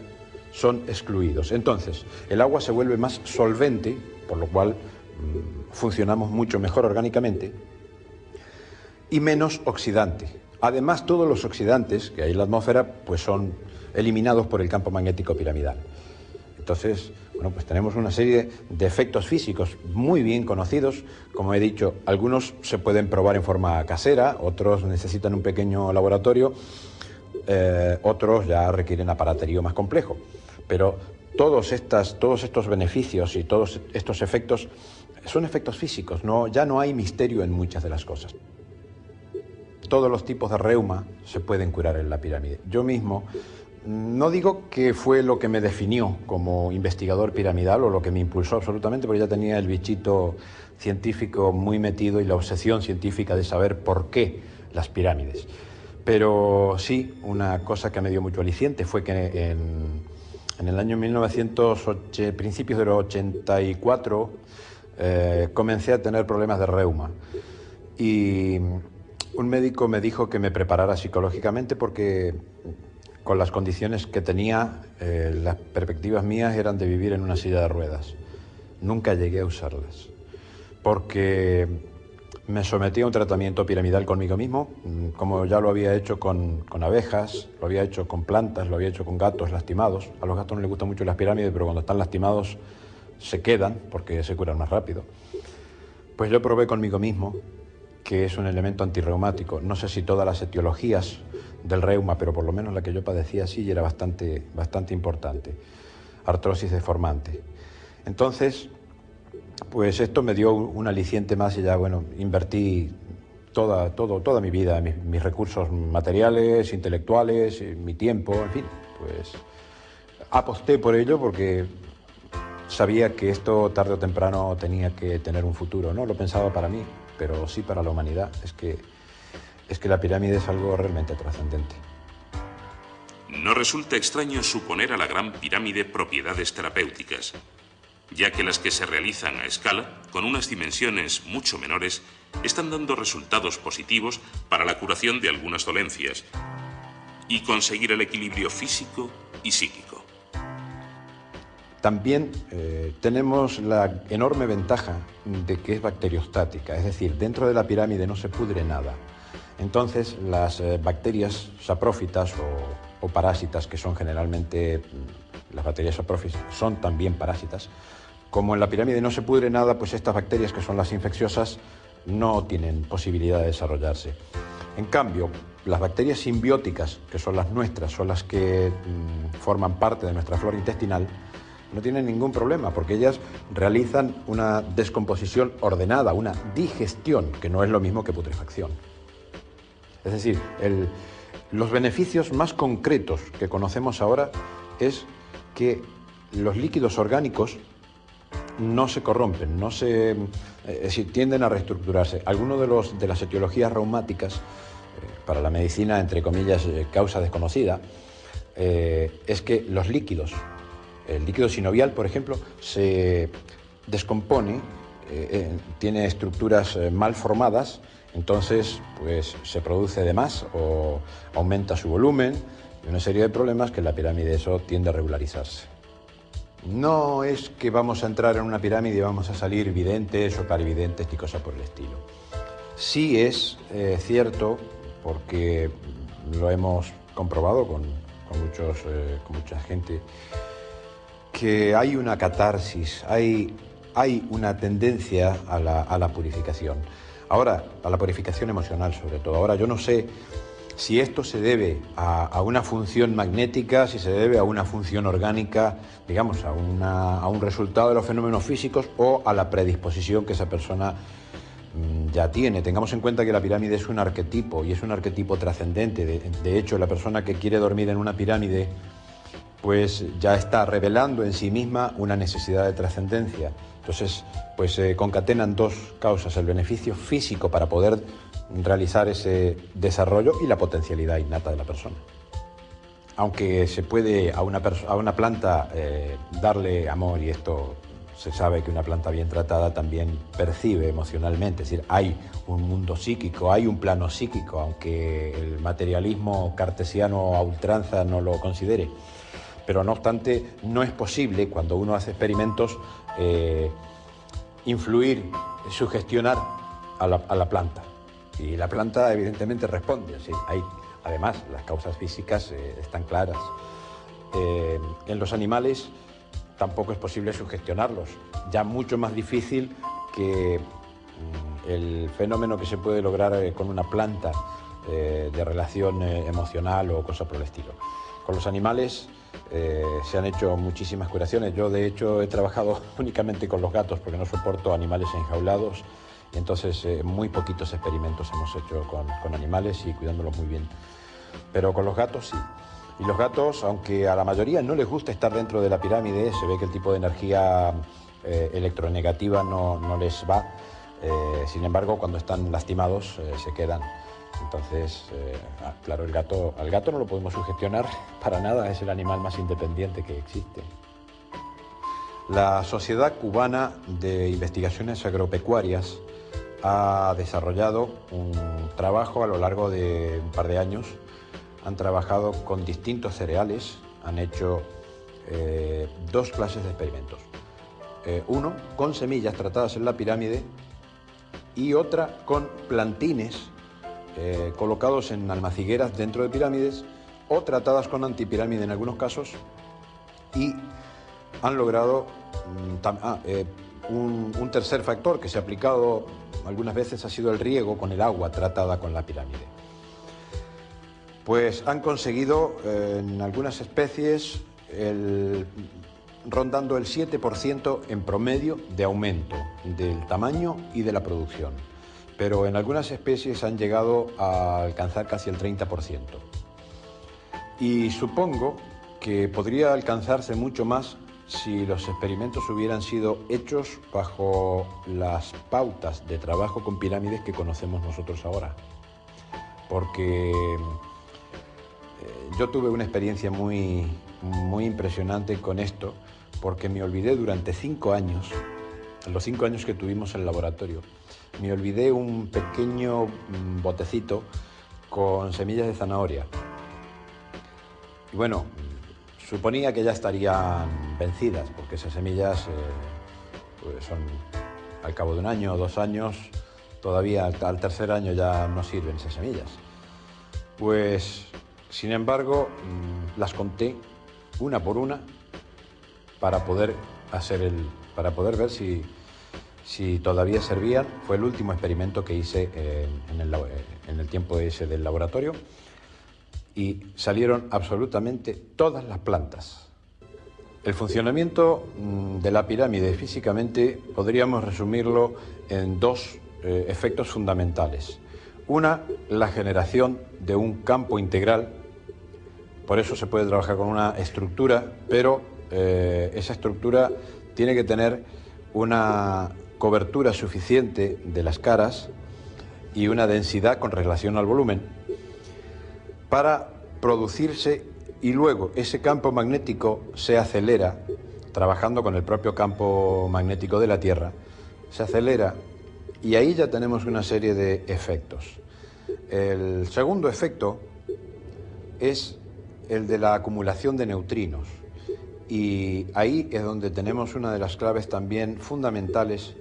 son excluidos. Entonces, el agua se vuelve más solvente, por lo cual funcionamos mucho mejor orgánicamente, y menos oxidante. Además, todos los oxidantes que hay en la atmósfera pues son eliminados por el campo magnético piramidal. Entonces, bueno, pues tenemos una serie de efectos físicos muy bien conocidos. Como he dicho, algunos se pueden probar en forma casera, otros necesitan un pequeño laboratorio, otros ya requieren aparaterío más complejo. Pero todos estos beneficios y todos estos efectos son efectos físicos, ya no hay misterio en muchas de las cosas. Todos los tipos de reuma se pueden curar en la pirámide. Yo mismo no digo que fue lo que me definió como investigador piramidal o lo que me impulsó absolutamente, porque ya tenía el bichito científico muy metido y la obsesión científica de saber por qué las pirámides. Pero sí, una cosa que me dio mucho aliciente fue que en el año 1908, principios del 84, comencé a tener problemas de reuma. Y un médico me dijo que me preparara psicológicamente porque con las condiciones que tenía, las perspectivas mías eran de vivir en una silla de ruedas. Nunca llegué a usarlas, porque me sometí a un tratamiento piramidal conmigo mismo, como ya lo había hecho con abejas, lo había hecho con plantas, lo había hecho con gatos lastimados. A los gatos no les gustan mucho las pirámides, pero cuando están lastimados se quedan porque se curan más rápido. Pues yo probé conmigo mismo que es un elemento antirreumático. No sé si todas las etiologías del reuma, pero por lo menos la que yo padecía sí era bastante importante. Artrosis deformante. Entonces, pues esto me dio un aliciente más y ya, bueno, invertí toda mi vida, mis recursos materiales, intelectuales, mi tiempo, en fin, pues aposté por ello porque sabía que esto tarde o temprano tenía que tener un futuro. No lo pensaba para mí, pero sí para la humanidad. Es que la pirámide es algo realmente trascendente. No resulta extraño suponer a la Gran Pirámide propiedades terapéuticas, ya que las que se realizan a escala, con unas dimensiones mucho menores, están dando resultados positivos para la curación de algunas dolencias y conseguir el equilibrio físico y psíquico. También tenemos la enorme ventaja de que es bacteriostática, es decir, dentro de la pirámide no se pudre nada. Entonces, las bacterias saprófitas o parásitas, que son generalmente, las bacterias saprófitas son también parásitas, como en la pirámide no se pudre nada, pues estas bacterias, que son las infecciosas, no tienen posibilidad de desarrollarse. En cambio, las bacterias simbióticas, que son las nuestras, son las que forman parte de nuestra flora intestinal, no tienen ningún problema, porque ellas realizan una descomposición ordenada, una digestión, que no es lo mismo que putrefacción. Es decir, los beneficios más concretos que conocemos ahora es que los líquidos orgánicos no se corrompen, es decir, tienden a reestructurarse. Algunos de las etiologías reumáticas, para la medicina, entre comillas, causa desconocida, es que los líquidos, el líquido sinovial, por ejemplo, se descompone, tiene estructuras mal formadas, entonces pues se produce de más o aumenta su volumen y una serie de problemas que en la pirámide eso tiende a regularizarse. No es que vamos a entrar en una pirámide y vamos a salir videntes o clarividentes ni cosas por el estilo. Sí es cierto, porque lo hemos comprobado con mucha gente, que hay una catarsis, hay una tendencia a la purificación. Ahora, a la purificación emocional sobre todo. Ahora, yo no sé si esto se debe a una función magnética, si se debe a una función orgánica, digamos, a un resultado de los fenómenos físicos o a la predisposición que esa persona ya tiene. Tengamos en cuenta que la pirámide es un arquetipo y es un arquetipo trascendente. De hecho, la persona que quiere dormir en una pirámide pues ya está revelando en sí misma una necesidad de trascendencia. Entonces, pues se concatenan dos causas: el beneficio físico para poder realizar ese desarrollo y la potencialidad innata de la persona. Aunque se puede a una planta darle amor, y esto se sabe que una planta bien tratada también percibe emocionalmente, es decir, hay un mundo psíquico, hay un plano psíquico, aunque el materialismo cartesiano a ultranza no lo considere. Pero no obstante, no es posible, cuando uno hace experimentos, influir, sugestionar a la planta. Y la planta evidentemente responde. ¿Sí? Además, las causas físicas están claras. En los animales tampoco es posible sugestionarlos. Ya mucho más difícil que el fenómeno que se puede lograr con una planta de relación emocional o cosa por el estilo. Con los animales se han hecho muchísimas curaciones. Yo, de hecho, he trabajado únicamente con los gatos porque no soporto animales enjaulados, y entonces muy poquitos experimentos hemos hecho con animales y cuidándolos muy bien. Pero con los gatos sí. Y los gatos, aunque a la mayoría no les gusta estar dentro de la pirámide, se ve que el tipo de energía electronegativa no les va. Sin embargo, cuando están lastimados se quedan. Entonces, claro, al gato no lo podemos sugestionar para nada, es el animal más independiente que existe. La Sociedad Cubana de Investigaciones Agropecuarias ha desarrollado un trabajo a lo largo de un par de años. Han trabajado con distintos cereales, han hecho dos clases de experimentos. Uno con semillas tratadas en la pirámide y otra con plantines colocados en almacigueras dentro de pirámides o tratadas con antipirámide en algunos casos, y han logrado un tercer factor que se ha aplicado algunas veces, ha sido el riego con el agua tratada con la pirámide. Pues han conseguido en algunas especies rondando el 7% en promedio de aumento del tamaño y de la producción. Pero en algunas especies han llegado a alcanzar casi el 30%. Y supongo que podría alcanzarse mucho más si los experimentos hubieran sido hechos bajo las pautas de trabajo con pirámides que conocemos nosotros ahora. Porque yo tuve una experiencia muy impresionante con esto, porque me olvidé durante 5 años, los 5 años que tuvimos en el laboratorio, me olvidé un pequeño botecito con semillas de zanahoria. Y bueno, suponía que ya estarían vencidas, porque esas semillas pues son al cabo de 1 año o 2 años, todavía al tercer año ya no sirven esas semillas. Pues, sin embargo, las conté una por una para poder ver si todavía servían. Fue el último experimento que hice en el tiempo ese del laboratorio, y salieron absolutamente todas las plantas. El funcionamiento de la pirámide físicamente podríamos resumirlo en dos efectos fundamentales. Una, la generación de un campo integral. Por eso se puede trabajar con una estructura, pero esa estructura tiene que tener una cobertura suficiente de las caras y una densidad con relación al volumen para producirse, y luego ese campo magnético se acelera, trabajando con el propio campo magnético de la Tierra, se acelera y ahí ya tenemos una serie de efectos. El segundo efecto es el de la acumulación de neutrinos, y ahí es donde tenemos una de las claves también fundamentales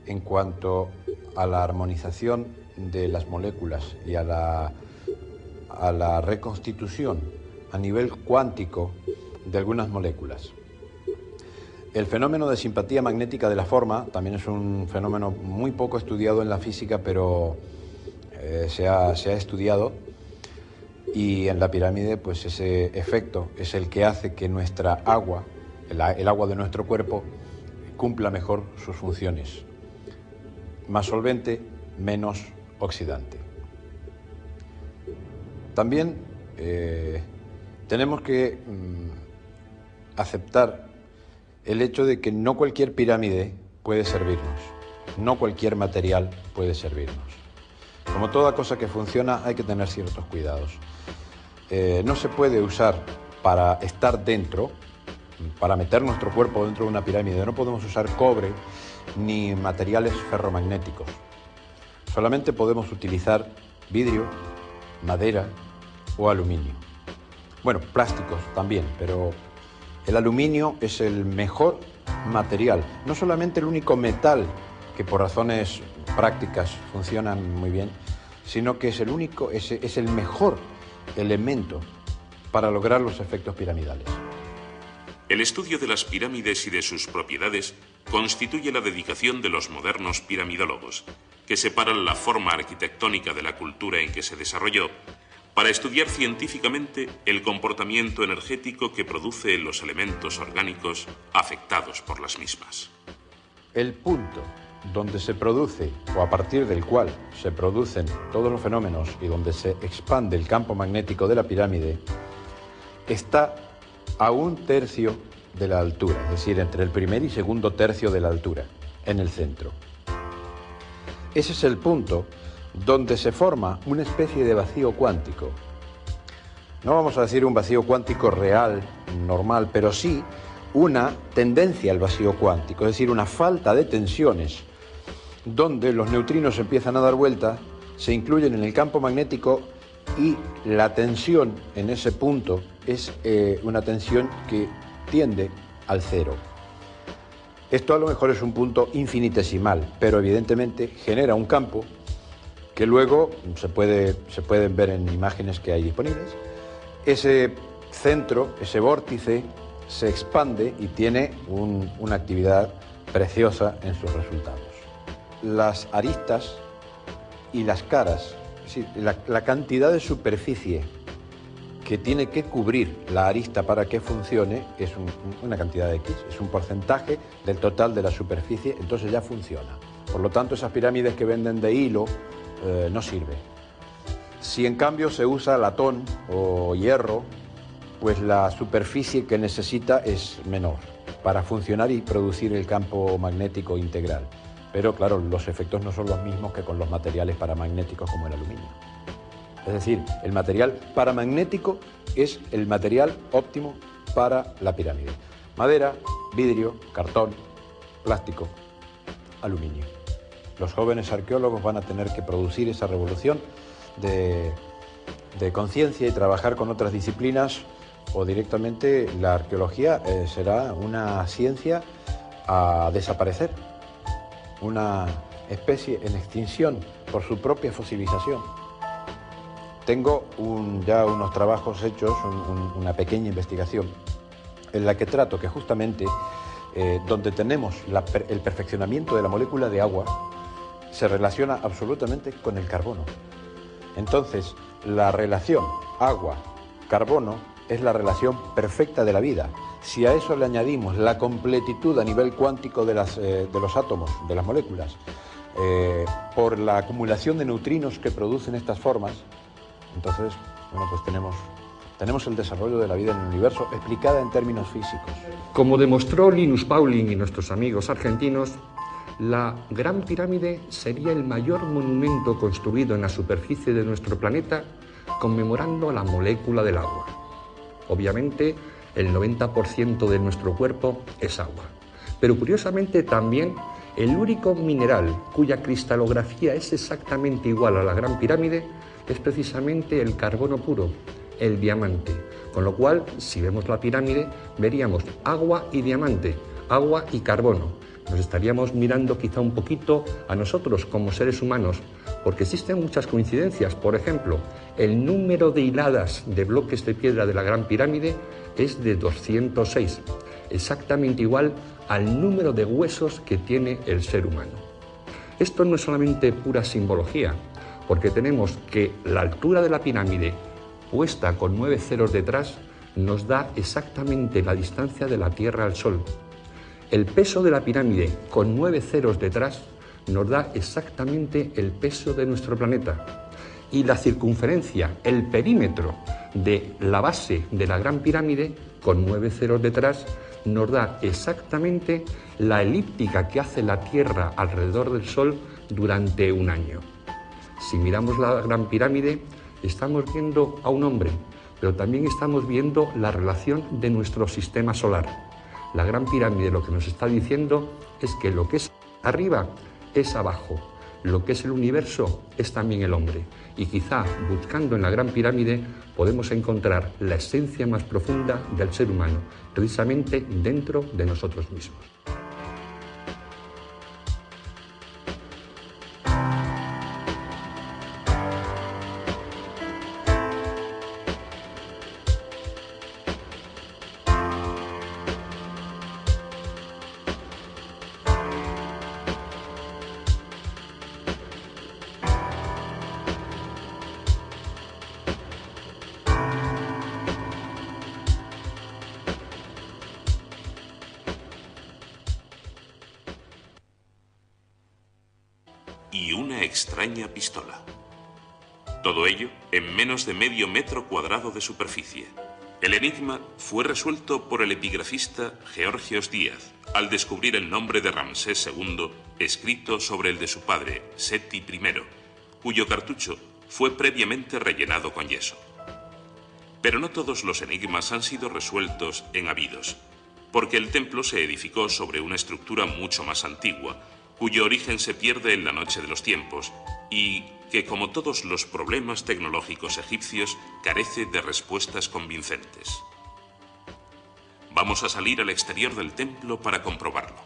en cuanto a la armonización de las moléculas y a la reconstitución a nivel cuántico de algunas moléculas. El fenómeno de simpatía magnética de la forma también es un fenómeno muy poco estudiado en la física, pero se ha estudiado, y en la pirámide pues ese efecto es el que hace que nuestra agua, el agua de nuestro cuerpo, cumpla mejor sus funciones. Más solvente, menos oxidante. También tenemos que aceptar el hecho de que no cualquier pirámide puede servirnos, no cualquier material puede servirnos. Como toda cosa que funciona, hay que tener ciertos cuidados. No se puede usar para estar dentro, para meter nuestro cuerpo dentro de una pirámide. No podemos usar cobre ni materiales ferromagnéticos. Solamente podemos utilizar vidrio, madera o aluminio. Bueno, plásticos también, pero el aluminio es el mejor material, no solamente el único metal que por razones prácticas funcionan muy bien, sino que es el mejor elemento para lograr los efectos piramidales. El estudio de las pirámides y de sus propiedades constituye la dedicación de los modernos piramidólogos, que separan la forma arquitectónica de la cultura en que se desarrolló para estudiar científicamente el comportamiento energético que produce en los elementos orgánicos afectados por las mismas. El punto donde se produce, o a partir del cual se producen todos los fenómenos y donde se expande el campo magnético de la pirámide, está a 1/3 de la altura, es decir, entre el primer y segundo tercio de la altura, en el centro. Ese es el punto donde se forma una especie de vacío cuántico. No vamos a decir un vacío cuántico real, normal, pero sí una tendencia al vacío cuántico, es decir, una falta de tensiones, donde los neutrinos empiezan a dar vuelta, se incluyen en el campo magnético y la tensión en ese punto es una tensión que tiende al cero. Esto a lo mejor es un punto infinitesimal, pero evidentemente genera un campo que luego se pueden ver en imágenes que hay disponibles. Ese centro, ese vórtice, se expande y tiene una actividad preciosa en sus resultados. Las aristas y las caras, es decir, la cantidad de superficie que tiene que cubrir la arista para que funcione es una cantidad de X, es un porcentaje del total de la superficie, entonces ya funciona. Por lo tanto, esas pirámides que venden de hilo no sirven. Si en cambio se usa latón o hierro, pues la superficie que necesita es menor para funcionar y producir el campo magnético integral. Pero claro, los efectos no son los mismos que con los materiales paramagnéticos como el aluminio. Es decir, el material paramagnético es el material óptimo para la pirámide. Madera, vidrio, cartón, plástico, aluminio. Los jóvenes arqueólogos van a tener que producir esa revolución de conciencia y trabajar con otras disciplinas, o directamente la arqueología será una ciencia a desaparecer, una especie en extinción por su propia fosilización. Tengo ya unos trabajos hechos, una pequeña investigación, en la que trato que justamente donde tenemos el perfeccionamiento de la molécula de agua, se relaciona absolutamente con el carbono. Entonces, la relación agua-carbono es la relación perfecta de la vida. Si a eso le añadimos la completitud a nivel cuántico de los átomos, de las moléculas, por la acumulación de neutrinos que producen estas formas, entonces, bueno, pues tenemos el desarrollo de la vida en el universo explicada en términos físicos. Como demostró Linus Pauling y nuestros amigos argentinos, la Gran Pirámide sería el mayor monumento construido en la superficie de nuestro planeta conmemorando la molécula del agua. Obviamente, el 90% de nuestro cuerpo es agua. Pero curiosamente también el único mineral cuya cristalografía es exactamente igual a la Gran Pirámide es precisamente el carbono puro, el diamante. Con lo cual, si vemos la pirámide, veríamos agua y diamante, agua y carbono. Nos estaríamos mirando quizá un poquito a nosotros como seres humanos, porque existen muchas coincidencias. Por ejemplo, el número de hiladas de bloques de piedra de la Gran Pirámide es de 206, exactamente igual al número de huesos que tiene el ser humano. Esto no es solamente pura simbología, porque tenemos que la altura de la pirámide, puesta con 9 ceros detrás, nos da exactamente la distancia de la Tierra al Sol. El peso de la pirámide, con 9 ceros detrás, nos da exactamente el peso de nuestro planeta. Y la circunferencia, el perímetro de la base de la Gran Pirámide, con 9 ceros detrás, nos da exactamente la elíptica que hace la Tierra alrededor del Sol durante un año. Si miramos la Gran Pirámide, estamos viendo a un hombre, pero también estamos viendo la relación de nuestro sistema solar. La Gran Pirámide lo que nos está diciendo es que lo que es arriba es abajo, lo que es el universo es también el hombre. Y quizá buscando en la Gran Pirámide podemos encontrar la esencia más profunda del ser humano, precisamente dentro de nosotros mismos. Y una extraña pistola. Todo ello en menos de medio metro cuadrado de superficie. El enigma fue resuelto por el epigrafista Georgios Díaz al descubrir el nombre de Ramsés II escrito sobre el de su padre, Seti I, cuyo cartucho fue previamente rellenado con yeso. Pero no todos los enigmas han sido resueltos en Abidos, porque el templo se edificó sobre una estructura mucho más antigua, cuyo origen se pierde en la noche de los tiempos y que, como todos los problemas tecnológicos egipcios, carece de respuestas convincentes. Vamos a salir al exterior del templo para comprobarlo.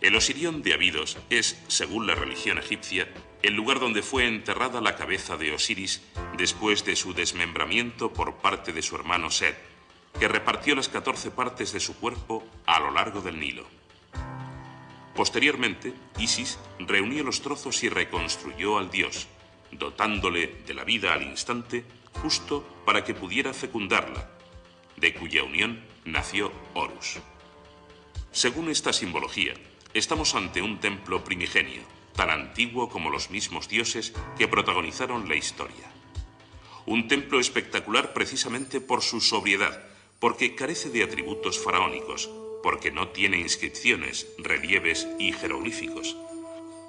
El Osirión de Abidos es, según la religión egipcia, el lugar donde fue enterrada la cabeza de Osiris después de su desmembramiento por parte de su hermano Set, que repartió las 14 partes de su cuerpo a lo largo del Nilo. Posteriormente, Isis reunió los trozos y reconstruyó al dios, dotándole de la vida al instante, justo para que pudiera fecundarla, de cuya unión nació Horus. Según esta simbología, estamos ante un templo primigenio, tan antiguo como los mismos dioses que protagonizaron la historia. Un templo espectacular precisamente por su sobriedad, porque carece de atributos faraónicos, porque no tiene inscripciones, relieves y jeroglíficos,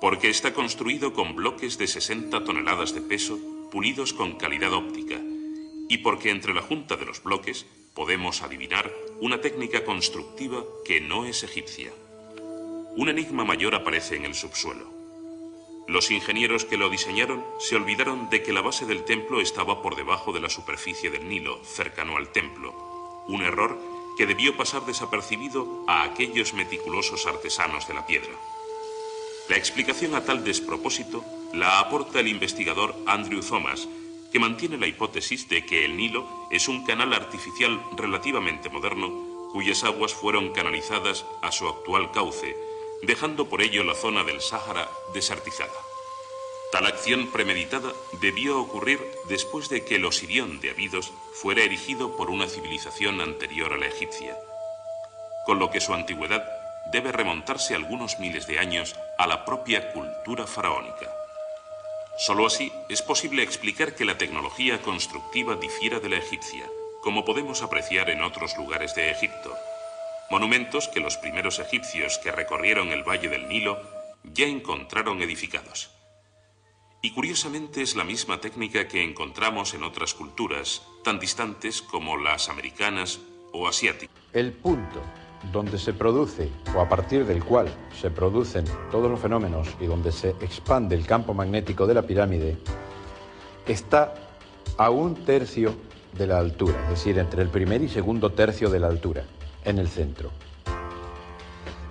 porque está construido con bloques de 60 toneladas de peso, pulidos con calidad óptica, y porque entre la junta de los bloques podemos adivinar una técnica constructiva que no es egipcia. Un enigma mayor aparece en el subsuelo. Los ingenieros que lo diseñaron se olvidaron de que la base del templo estaba por debajo de la superficie del Nilo, cercano al templo, un error que debió pasar desapercibido a aquellos meticulosos artesanos de la piedra. La explicación a tal despropósito la aporta el investigador Andrew Thomas, que mantiene la hipótesis de que el Nilo es un canal artificial relativamente moderno, cuyas aguas fueron canalizadas a su actual cauce, dejando por ello la zona del Sáhara desertizada. Tal acción premeditada debió ocurrir después de que el Osirión de Abidos fuera erigido por una civilización anterior a la egipcia, con lo que su antigüedad debe remontarse algunos miles de años a la propia cultura faraónica. Solo así es posible explicar que la tecnología constructiva difiera de la egipcia, como podemos apreciar en otros lugares de Egipto. Monumentos que los primeros egipcios que recorrieron el valle del Nilo ya encontraron edificados. Y curiosamente es la misma técnica que encontramos en otras culturas, tan distantes como las americanas o asiáticas. El punto donde se produce, o a partir del cual se producen todos los fenómenos y donde se expande el campo magnético de la pirámide, está a 1/3 de la altura, es decir, entre el primer y segundo tercio de la altura, en el centro.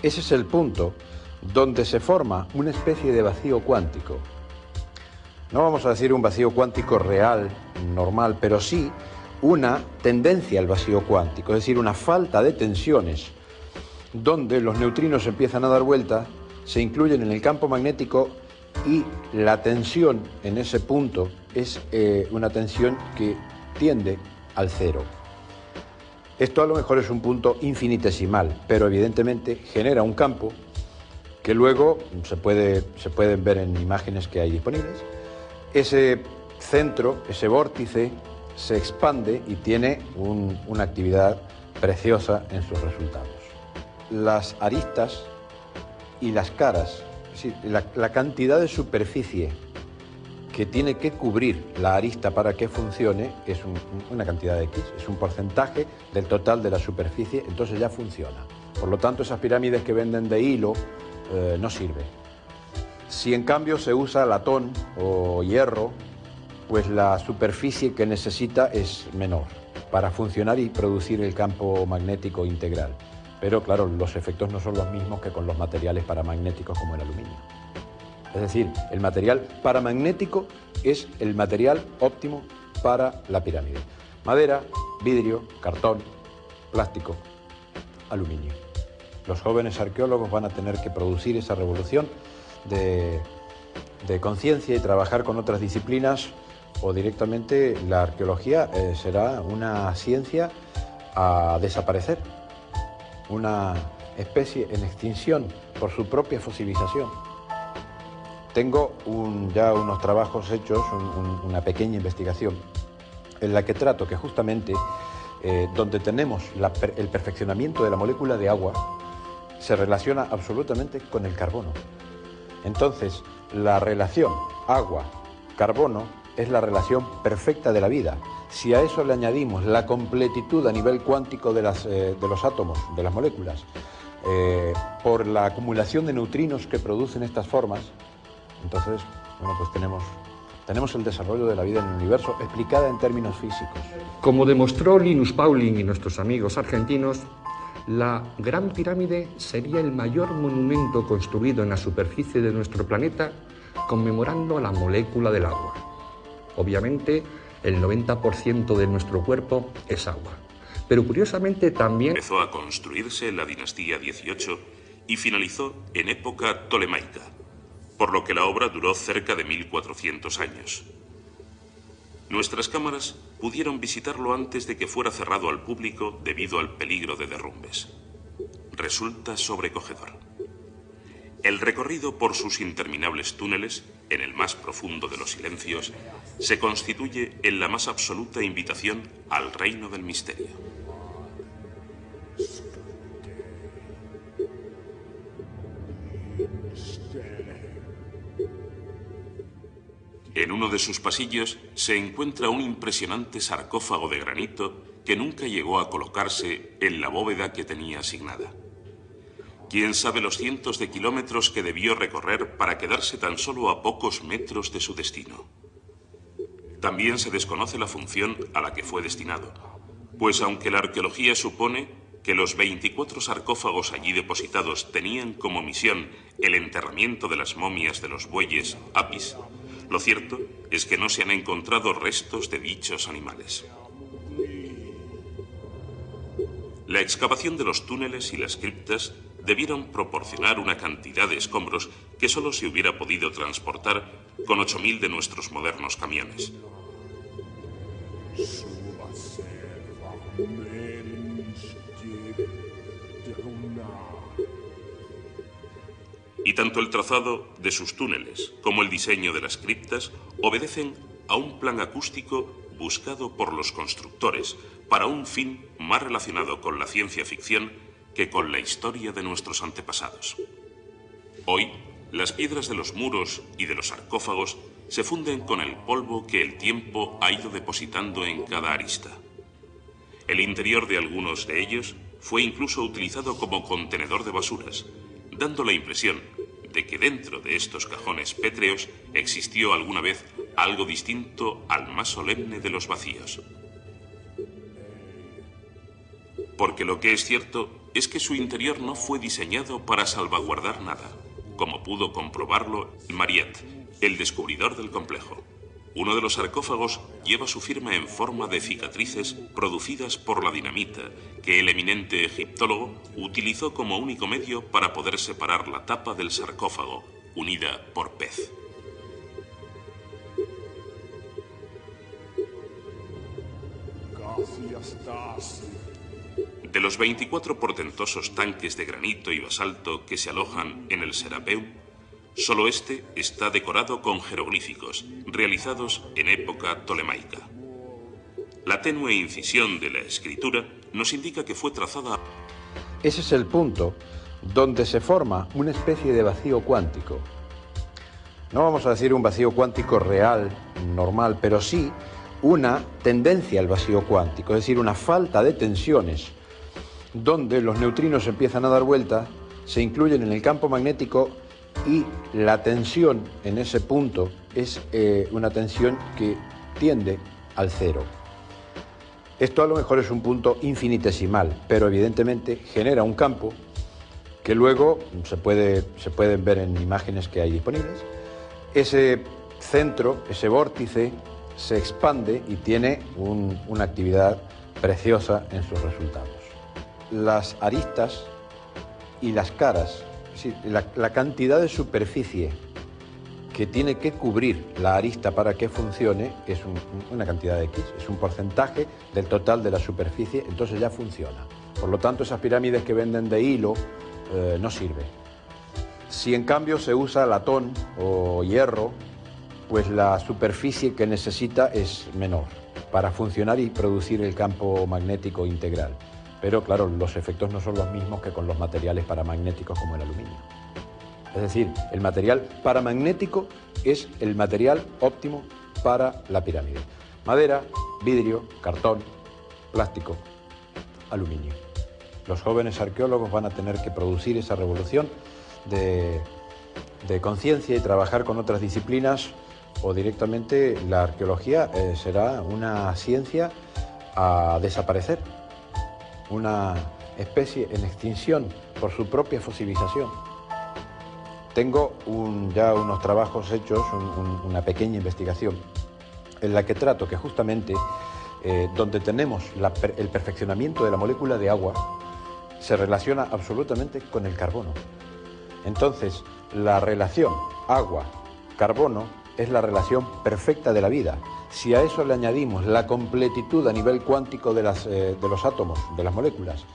Ese es el punto donde se forma una especie de vacío cuántico. No vamos a decir un vacío cuántico real, normal, pero sí una tendencia al vacío cuántico, es decir, una falta de tensiones, donde los neutrinos empiezan a dar vuelta, se incluyen en el campo magnético y la tensión en ese punto es una tensión que tiende al cero. Esto a lo mejor es un punto infinitesimal, pero evidentemente genera un campo que luego se pueden ver en imágenes que hay disponibles. Ese centro, ese vórtice, se expande y tiene una actividad preciosa en sus resultados. Las aristas y las caras, es decir, la cantidad de superficie que tiene que cubrir la arista para que funcione es una cantidad de X, es un porcentaje del total de la superficie, entonces ya funciona. Por lo tanto, esas pirámides que venden de hilo no sirven. Si en cambio se usa latón o hierro, pues la superficie que necesita es menor para funcionar y producir el campo magnético integral. Pero claro, los efectos no son los mismos que con los materiales paramagnéticos como el aluminio. Es decir, el material paramagnético es el material óptimo para la pirámide. Madera, vidrio, cartón, plástico, aluminio. Los jóvenes arqueólogos van a tener que producir esa revolución de conciencia y trabajar con otras disciplinas, o directamente la arqueología será una ciencia a desaparecer, una especie en extinción por su propia fosilización. Tengo ya unos trabajos hechos, una pequeña investigación en la que trato que justamente donde tenemos el perfeccionamiento de la molécula de agua se relaciona absolutamente con el carbono. Entonces, la relación agua-carbono es la relación perfecta de la vida. Si a eso le añadimos la completitud a nivel cuántico de los átomos, de las moléculas, por la acumulación de neutrinos que producen estas formas, entonces, bueno, pues tenemos el desarrollo de la vida en el universo explicada en términos físicos. Como demostró Linus Pauling y nuestros amigos argentinos, la Gran Pirámide sería el mayor monumento construido en la superficie de nuestro planeta conmemorando la molécula del agua. Obviamente, el 90% de nuestro cuerpo es agua. Pero curiosamente también empezó a construirse en la dinastía XVIII y finalizó en época tolemaica, por lo que la obra duró cerca de 1400 años. Nuestras cámaras pudieron visitarlo antes de que fuera cerrado al público debido al peligro de derrumbes. Resulta sobrecogedor. El recorrido por sus interminables túneles, en el más profundo de los silencios, se constituye en la más absoluta invitación al reino del misterio. En uno de sus pasillos se encuentra un impresionante sarcófago de granito que nunca llegó a colocarse en la bóveda que tenía asignada. Quién sabe los cientos de kilómetros que debió recorrer para quedarse tan solo a pocos metros de su destino. También se desconoce la función a la que fue destinado, pues aunque la arqueología supone que los 24 sarcófagos allí depositados tenían como misión el enterramiento de las momias de los bueyes apis, lo cierto es que no se han encontrado restos de dichos animales. La excavación de los túneles y las criptas debieron proporcionar una cantidad de escombros que solo se hubiera podido transportar con con 8.000 de nuestros modernos camiones. Y tanto el trazado de sus túneles como el diseño de las criptas obedecen a un plan acústico buscado por los constructores para un fin más relacionado con la ciencia ficción que con la historia de nuestros antepasados. Hoy, las piedras de los muros y de los sarcófagos se funden con el polvo que el tiempo ha ido depositando en cada arista. El interior de algunos de ellos fue incluso utilizado como contenedor de basuras, dando la impresión de que dentro de estos cajones pétreos existió alguna vez algo distinto al más solemne de los vacíos. Porque lo que es cierto es que su interior no fue diseñado para salvaguardar nada, como pudo comprobarlo Mariette, el descubridor del complejo. Uno de los sarcófagos lleva su firma en forma de cicatrices producidas por la dinamita que el eminente egiptólogo utilizó como único medio para poder separar la tapa del sarcófago, unida por pez. De los 24 portentosos tanques de granito y basalto que se alojan en el Serapeum, solo este está decorado con jeroglíficos, realizados en época tolemaica. La tenue incisión de la escritura nos indica que fue trazada... Ese es el punto donde se forma una especie de vacío cuántico. No vamos a decir un vacío cuántico real, normal, pero sí una tendencia al vacío cuántico, es decir, una falta de tensiones, donde los neutrinos empiezan a dar vuelta, se incluyen en el campo magnético y la tensión en ese punto es una tensión que tiende al cero. Esto a lo mejor es un punto infinitesimal, pero evidentemente genera un campo que luego se pueden ver en imágenes que hay disponibles. Ese centro, ese vórtice, se expande y tiene una actividad preciosa en sus resultados. Las aristas y las caras, es decir, la cantidad de superficie que tiene que cubrir la arista para que funcione es una cantidad de X, es un porcentaje del total de la superficie, entonces ya funciona. Por lo tanto, esas pirámides que venden de hilo no sirven. Si en cambio se usa latón o hierro, pues la superficie que necesita es menor para funcionar y producir el campo magnético integral. Pero claro, los efectos no son los mismos que con los materiales paramagnéticos como el aluminio. Es decir, el material paramagnético es el material óptimo para la pirámide. Madera, vidrio, cartón, plástico, aluminio. Los jóvenes arqueólogos van a tener que producir esa revolución de conciencia y trabajar con otras disciplinas, o directamente la arqueología será una ciencia a desaparecer, una especie en extinción por su propia fosilización. Tengo ya unos trabajos hechos, una pequeña investigación, en la que trato que justamente donde tenemos el perfeccionamiento de la molécula de agua, se relaciona absolutamente con el carbono. Entonces, la relación agua-carbono es la relación perfecta de la vida. Si a eso le añadimos la completitud a nivel cuántico de los átomos, de las moléculas,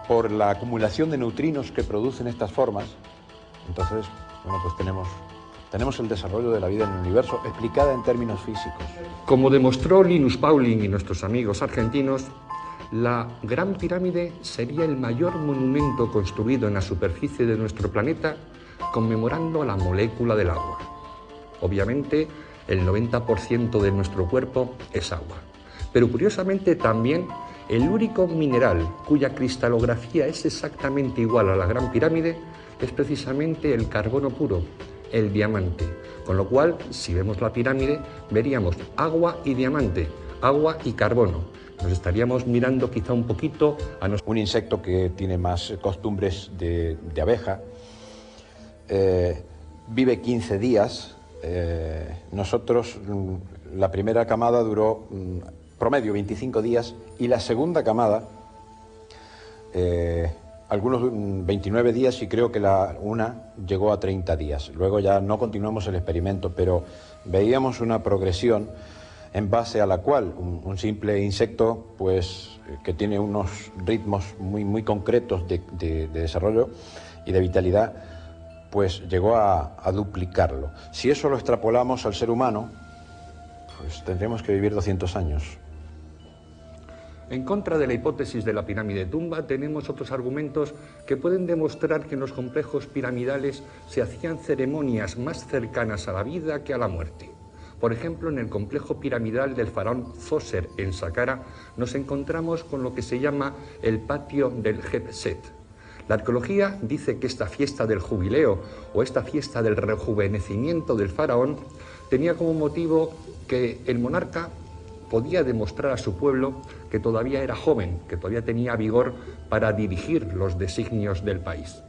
por la acumulación de neutrinos que producen estas formas, entonces, bueno, pues tenemos el desarrollo de la vida en el universo explicada en términos físicos. Como demostró Linus Pauling y nuestros amigos argentinos, la Gran Pirámide sería el mayor monumento construido en la superficie de nuestro planeta conmemorando a la molécula del agua. Obviamente, el 90% de nuestro cuerpo es agua. Pero curiosamente también el único mineral cuya cristalografía es exactamente igual a la Gran Pirámide es precisamente el carbono puro, el diamante. Con lo cual, si vemos la pirámide, veríamos agua y diamante, agua y carbono. Nos estaríamos mirando quizá un poquito a un insecto que tiene más costumbres de abeja, vive 15 días. Nosotros, la primera camada duró promedio 25 días y la segunda camada algunos 29 días y creo que una llegó a 30 días. Luego ya no continuamos el experimento, pero veíamos una progresión en base a la cual un simple insecto, pues, que tiene unos ritmos muy concretos de desarrollo y de vitalidad, pues llegó a duplicarlo. Si eso lo extrapolamos al ser humano, pues tendríamos que vivir 200 años. En contra de la hipótesis de la pirámide de tumba, tenemos otros argumentos que pueden demostrar que en los complejos piramidales se hacían ceremonias más cercanas a la vida que a la muerte. Por ejemplo, en el complejo piramidal del faraón Zoser en Saqqara nos encontramos con lo que se llama el patio del Hebset. La arqueología dice que esta fiesta del jubileo o esta fiesta del rejuvenecimiento del faraón tenía como motivo que el monarca podía demostrar a su pueblo que todavía era joven, que todavía tenía vigor para dirigir los designios del país.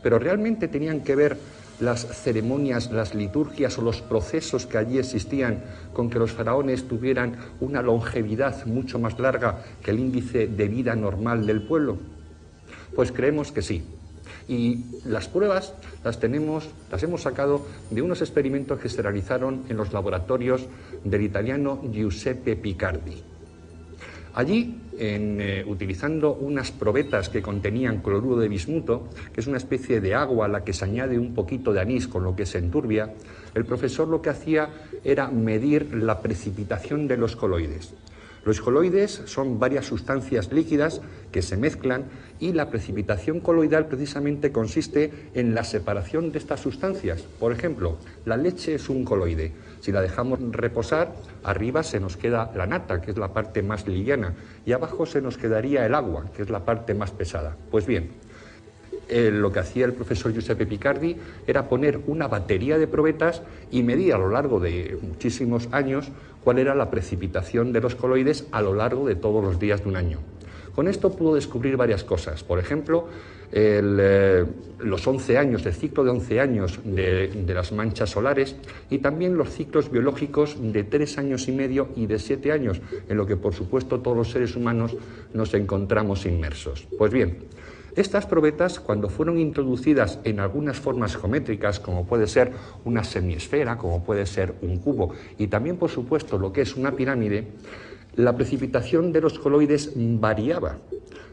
Pero realmente tenían que ver las ceremonias, las liturgias o los procesos que allí existían con que los faraones tuvieran una longevidad mucho más larga que el índice de vida normal del pueblo. Pues creemos que sí. Y las pruebas las hemos sacado de unos experimentos que se realizaron en los laboratorios del italiano Giuseppe Picardi. Allí, utilizando unas probetas que contenían cloruro de bismuto, que es una especie de agua a la que se añade un poquito de anís con lo que se enturbia, el profesor lo que hacía era medir la precipitación de los coloides. Los coloides son varias sustancias líquidas que se mezclan y la precipitación coloidal precisamente consiste en la separación de estas sustancias. Por ejemplo, la leche es un coloide. Si la dejamos reposar, arriba se nos queda la nata, que es la parte más liviana, y abajo se nos quedaría el agua, que es la parte más pesada. Pues bien, lo que hacía el profesor Giuseppe Picardi era poner una batería de probetas y medir a lo largo de muchísimos años cuál era la precipitación de los coloides a lo largo de todos los días de un año. Con esto pudo descubrir varias cosas. Por ejemplo, los 11 años, el ciclo de 11 años de las manchas solares y también los ciclos biológicos de 3 años y medio y de 7 años, en lo que por supuesto todos los seres humanos nos encontramos inmersos. Pues bien, estas probetas, cuando fueron introducidas en algunas formas geométricas, como puede ser una semiesfera, como puede ser un cubo, y también, por supuesto, lo que es una pirámide, la precipitación de los coloides variaba.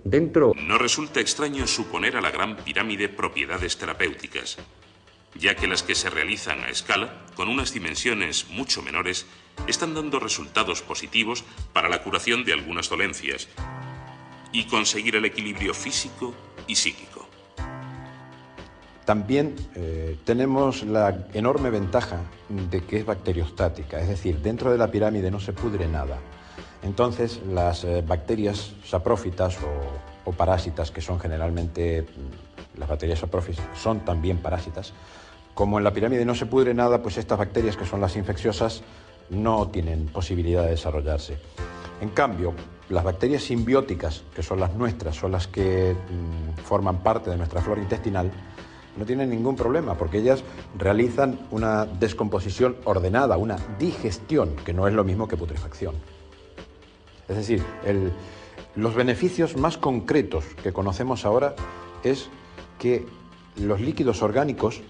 No resulta extraño suponer a la Gran Pirámide propiedades terapéuticas, ya que las que se realizan a escala, con unas dimensiones mucho menores, están dando resultados positivos para la curación de algunas dolencias y conseguir el equilibrio físico y psíquico. También tenemos la enorme ventaja de que es bacteriostática, es decir, dentro de la pirámide no se pudre nada. Entonces las bacterias saprófitas o parásitas, que son generalmente, las bacterias saprófitas son también parásitas, como en la pirámide no se pudre nada, pues estas bacterias, que son las infecciosas, no tienen posibilidad de desarrollarse. En cambio, las bacterias simbióticas, que son las nuestras, son las que forman parte de nuestra flora intestinal, no tienen ningún problema, porque ellas realizan una descomposición ordenada, una digestión, que no es lo mismo que putrefacción. Es decir, los beneficios más concretos que conocemos ahora es que los líquidos orgánicos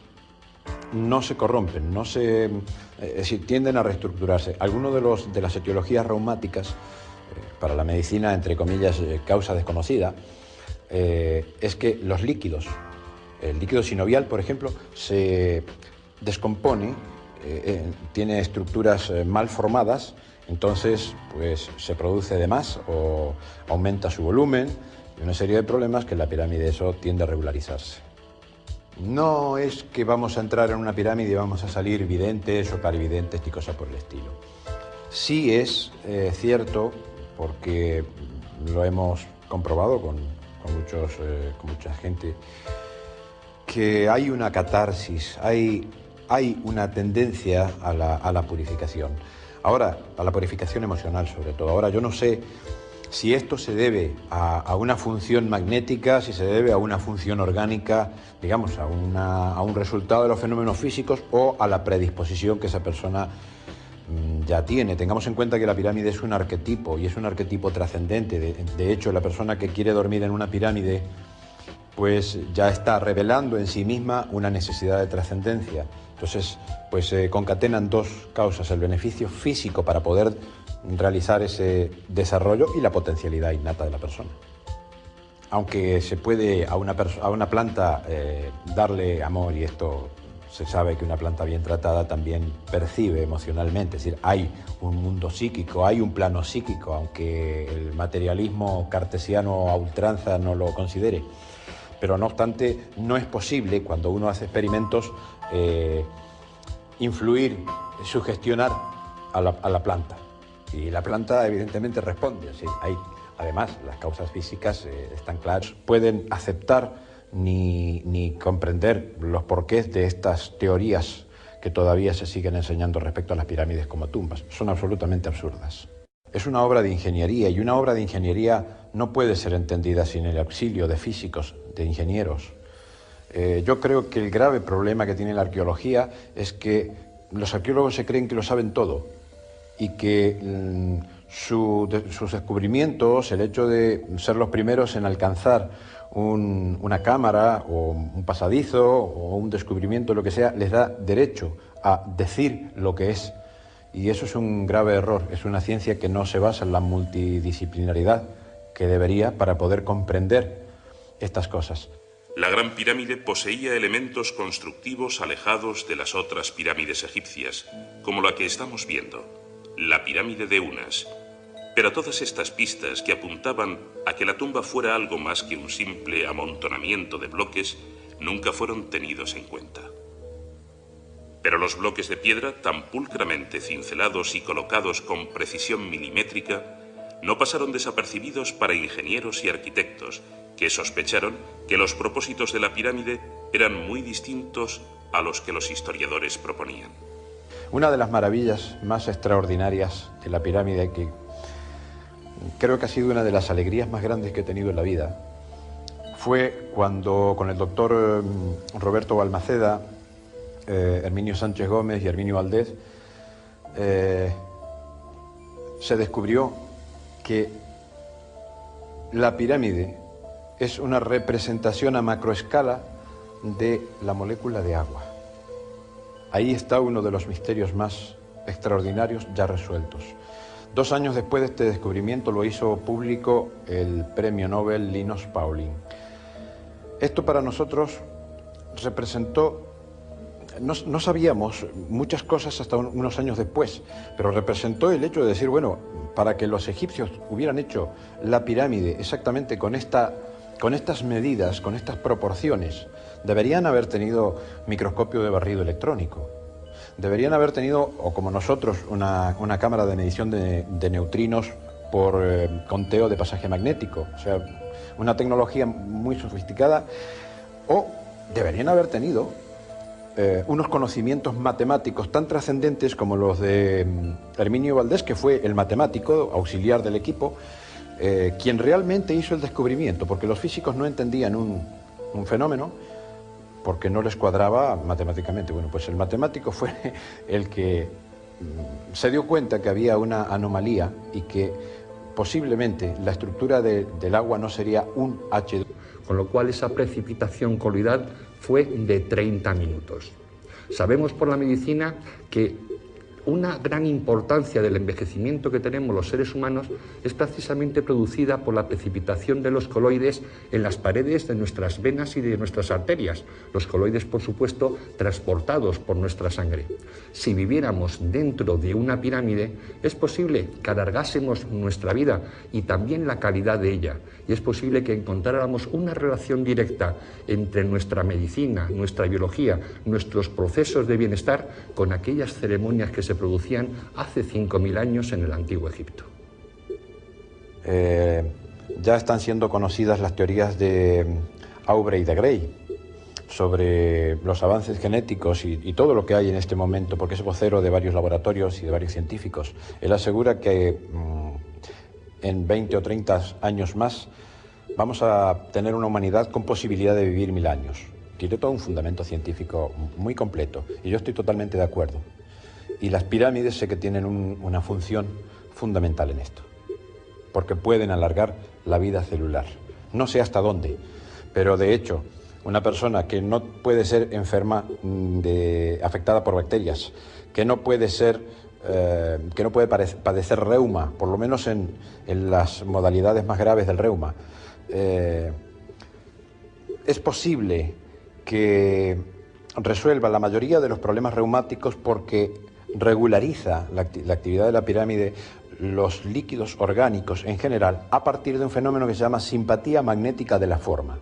no se corrompen, es decir, tienden a reestructurarse. Algunos de las etiologías reumáticas, para la medicina, entre comillas, causa desconocida, es que los líquidos, el líquido sinovial, por ejemplo, se descompone, tiene estructuras mal formadas, entonces pues se produce de más o aumenta su volumen y una serie de problemas que en la pirámide eso tiende a regularizarse. No es que vamos a entrar en una pirámide y vamos a salir videntes o clarividentes ni cosa por el estilo. Sí es cierto, porque lo hemos comprobado con mucha gente, que hay una catarsis, hay una tendencia a la purificación. Ahora, a la purificación emocional sobre todo. Ahora, yo no sé si esto se debe a una función magnética, si se debe a una función orgánica, digamos, a un resultado de los fenómenos físicos o a la predisposición que esa persona ya tiene. Tengamos en cuenta que la pirámide es un arquetipo y es un arquetipo trascendente. De hecho, la persona que quiere dormir en una pirámide pues ya está revelando en sí misma una necesidad de trascendencia. Entonces, pues se concatenan dos causas, el beneficio físico para poder realizar ese desarrollo y la potencialidad innata de la persona. Aunque se puede a una planta darle amor, y esto se sabe que una planta bien tratada también percibe emocionalmente, es decir, hay un mundo psíquico, hay un plano psíquico, aunque el materialismo cartesiano a ultranza no lo considere. Pero no obstante, no es posible, cuando uno hace experimentos, influir, sugestionar a la planta. Y la planta evidentemente responde. ¿Sí? Además, las causas físicas están claras. Pueden aceptar ni comprender los porqués de estas teorías que todavía se siguen enseñando respecto a las pirámides como tumbas. Son absolutamente absurdas. Es una obra de ingeniería, y una obra de ingeniería no puede ser entendida sin el auxilio de físicos, de ingenieros. Yo creo que el grave problema que tiene la arqueología es que los arqueólogos se creen que lo saben todo, y que sus descubrimientos, el hecho de ser los primeros en alcanzar una cámara o un pasadizo o un descubrimiento, lo que sea, les da derecho a decir lo que es. Y eso es un grave error. Es una ciencia que no se basa en la multidisciplinaridad que debería para poder comprender estas cosas. La Gran Pirámide poseía elementos constructivos alejados de las otras pirámides egipcias, como la que estamos viendo, la pirámide de Unas. Pero todas estas pistas que apuntaban a que la tumba fuera algo más que un simple amontonamiento de bloques nunca fueron tenidos en cuenta. Pero los bloques de piedra, tan pulcramente cincelados y colocados con precisión milimétrica, no pasaron desapercibidos para ingenieros y arquitectos, que sospecharon que los propósitos de la pirámide eran muy distintos a los que los historiadores proponían. Una de las maravillas más extraordinarias de la pirámide, que creo que ha sido una de las alegrías más grandes que he tenido en la vida, fue cuando con el doctor Roberto Balmaceda, Herminio Sánchez Gómez y Herminio Valdés, se descubrió que la pirámide es una representación a macroescala de la molécula de agua. Ahí está uno de los misterios más extraordinarios ya resueltos. 2 años después de este descubrimiento lo hizo público el premio Nobel Linus Pauling. Esto para nosotros representó, no sabíamos muchas cosas hasta unos años después, pero representó el hecho de decir, bueno, para que los egipcios hubieran hecho la pirámide exactamente con estas medidas, con estas proporciones, deberían haber tenido microscopio de barrido electrónico. Deberían haber tenido, o como nosotros, una cámara de medición de neutrinos por conteo de pasaje magnético. O sea, una tecnología muy sofisticada. O deberían haber tenido unos conocimientos matemáticos tan trascendentes como los de Herminio Valdés, que fue el matemático auxiliar del equipo, quien realmente hizo el descubrimiento, porque los físicos no entendían un fenómeno porque no les cuadraba matemáticamente. Bueno, pues el matemático fue el que se dio cuenta que había una anomalía y que posiblemente la estructura del agua no sería un H2. Con lo cual esa precipitación coloidal fue de 30 minutos. Sabemos por la medicina que una gran importancia del envejecimiento que tenemos los seres humanos es precisamente producida por la precipitación de los coloides en las paredes de nuestras venas y de nuestras arterias. Los coloides, por supuesto, transportados por nuestra sangre. Si viviéramos dentro de una pirámide, es posible que alargásemos nuestra vida y también la calidad de ella. Y es posible que encontráramos una relación directa entre nuestra medicina, nuestra biología, nuestros procesos de bienestar con aquellas ceremonias que se producían hace 5.000 años en el Antiguo Egipto. Ya están siendo conocidas las teorías de Aubrey de Grey sobre los avances genéticos y todo lo que hay en este momento, porque es vocero de varios laboratorios y de varios científicos. Él asegura que en 20 o 30 años más vamos a tener una humanidad con posibilidad de vivir 1000 años. Tiene todo un fundamento científico muy completo y yo estoy totalmente de acuerdo. Y las pirámides sé que tienen una función fundamental en esto, porque pueden alargar la vida celular. No sé hasta dónde, pero de hecho, una persona que no puede ser enferma, afectada por bacterias, que no puede padecer reuma, por lo menos en las modalidades más graves del reuma, es posible que resuelva la mayoría de los problemas reumáticos porque regulariza la actividad de la pirámide, los líquidos orgánicos en general, a partir de un fenómeno que se llama simpatía magnética de la forma.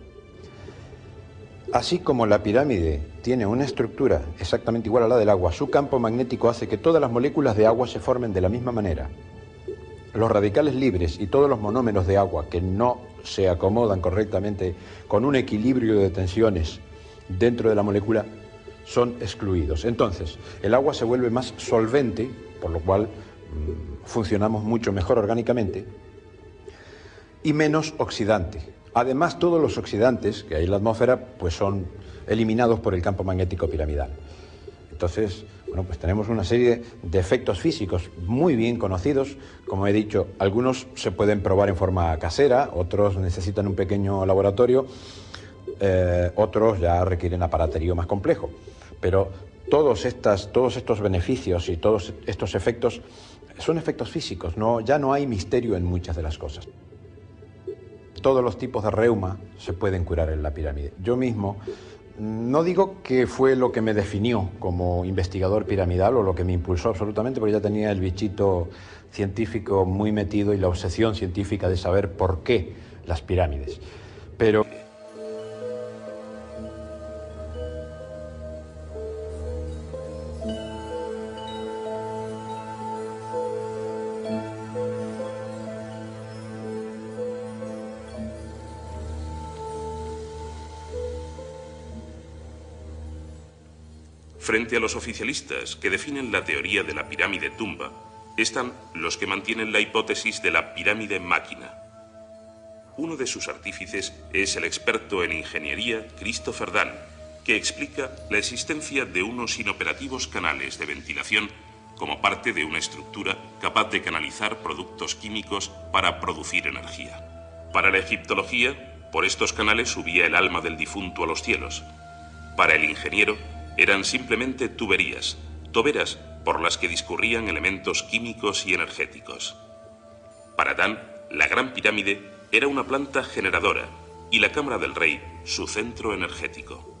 Así como la pirámide tiene una estructura exactamente igual a la del agua, su campo magnético hace que todas las moléculas de agua se formen de la misma manera. Los radicales libres y todos los monómeros de agua que no se acomodan correctamente con un equilibrio de tensiones dentro de la molécula son excluidos. Entonces, el agua se vuelve más solvente, por lo cual funcionamos mucho mejor orgánicamente, y menos oxidante. Además, todos los oxidantes que hay en la atmósfera pues son eliminados por el campo magnético piramidal. Entonces, bueno, pues tenemos una serie de efectos físicos muy bien conocidos. Como he dicho, algunos se pueden probar en forma casera, otros necesitan un pequeño laboratorio, otros ya requieren aparaterío más complejo. Pero todos estos beneficios y todos estos efectos son efectos físicos, ya no hay misterio en muchas de las cosas. Todos los tipos de reuma se pueden curar en la pirámide. Yo mismo no digo que fue lo que me definió como investigador piramidal o lo que me impulsó absolutamente, porque ya tenía el bichito científico muy metido y la obsesión científica de saber por qué las pirámides. Pero frente a los oficialistas que definen la teoría de la pirámide tumba, están los que mantienen la hipótesis de la pirámide máquina. Uno de sus artífices es el experto en ingeniería Christopher Dunn, que explica la existencia de unos inoperativos canales de ventilación como parte de una estructura capaz de canalizar productos químicos para producir energía. Para la egiptología, por estos canales subía el alma del difunto a los cielos. Para el ingeniero, eran simplemente tuberías, toberas por las que discurrían elementos químicos y energéticos. Para Dan, la Gran Pirámide era una planta generadora y la Cámara del Rey su centro energético.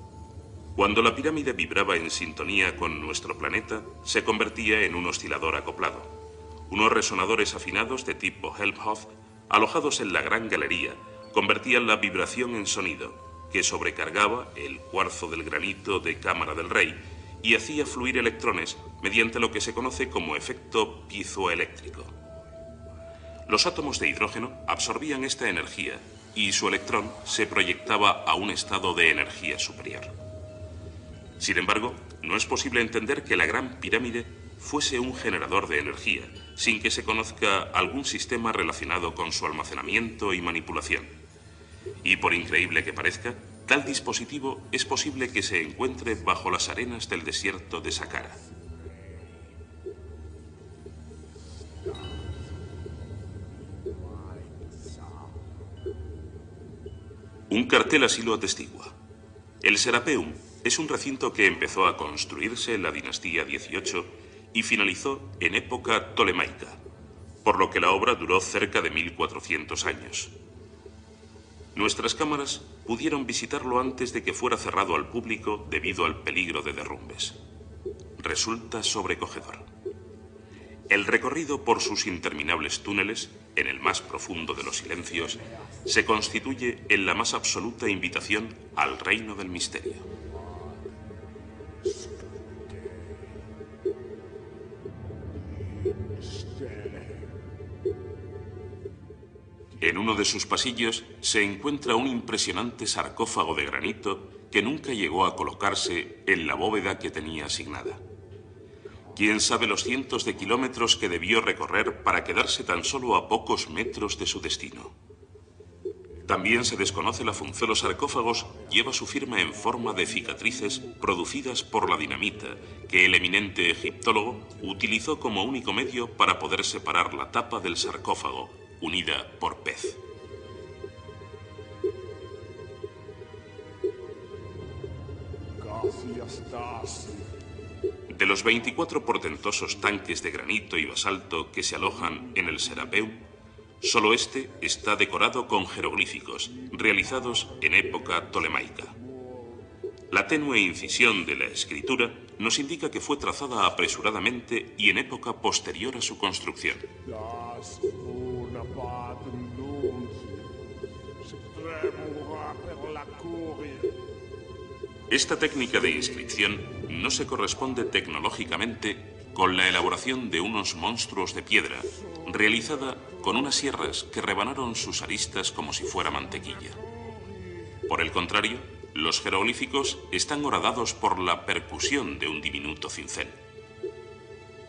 Cuando la pirámide vibraba en sintonía con nuestro planeta, se convertía en un oscilador acoplado. Unos resonadores afinados de tipo Helmholtz, alojados en la Gran Galería, convertían la vibración en sonido, que sobrecargaba el cuarzo del granito de Cámara del Rey y hacía fluir electrones mediante lo que se conoce como efecto piezoeléctrico. Los átomos de hidrógeno absorbían esta energía y su electrón se proyectaba a un estado de energía superior. Sin embargo, no es posible entender que la Gran Pirámide fuese un generador de energía sin que se conozca algún sistema relacionado con su almacenamiento y manipulación. Y por increíble que parezca, tal dispositivo es posible que se encuentre bajo las arenas del desierto de Saqqara. Un cartel así lo atestigua. El Serapeum es un recinto que empezó a construirse en la dinastía XVIII y finalizó en época tolemaica, por lo que la obra duró cerca de 1400 años. Nuestras cámaras pudieron visitarlo antes de que fuera cerrado al público debido al peligro de derrumbes. Resulta sobrecogedor. El recorrido por sus interminables túneles, en el más profundo de los silencios, se constituye en la más absoluta invitación al reino del misterio. En uno de sus pasillos se encuentra un impresionante sarcófago de granito que nunca llegó a colocarse en la bóveda que tenía asignada. Quién sabe los cientos de kilómetros que debió recorrer para quedarse tan solo a pocos metros de su destino. También se desconoce la función de los sarcófagos. Lleva su firma en forma de cicatrices producidas por la dinamita que el eminente egiptólogo utilizó como único medio para poder separar la tapa del sarcófago, unida por pez. De los 24 portentosos tanques de granito y basalto que se alojan en el Serapeum, solo este está decorado con jeroglíficos, realizados en época tolemaica. La tenue incisión de la escritura nos indica que fue trazada apresuradamente y en época posterior a su construcción. Esta técnica de inscripción no se corresponde tecnológicamente con la elaboración de unos monstruos de piedra, realizada con unas sierras que rebanaron sus aristas como si fuera mantequilla. Por el contrario, los jeroglíficos están horadados por la percusión de un diminuto cincel.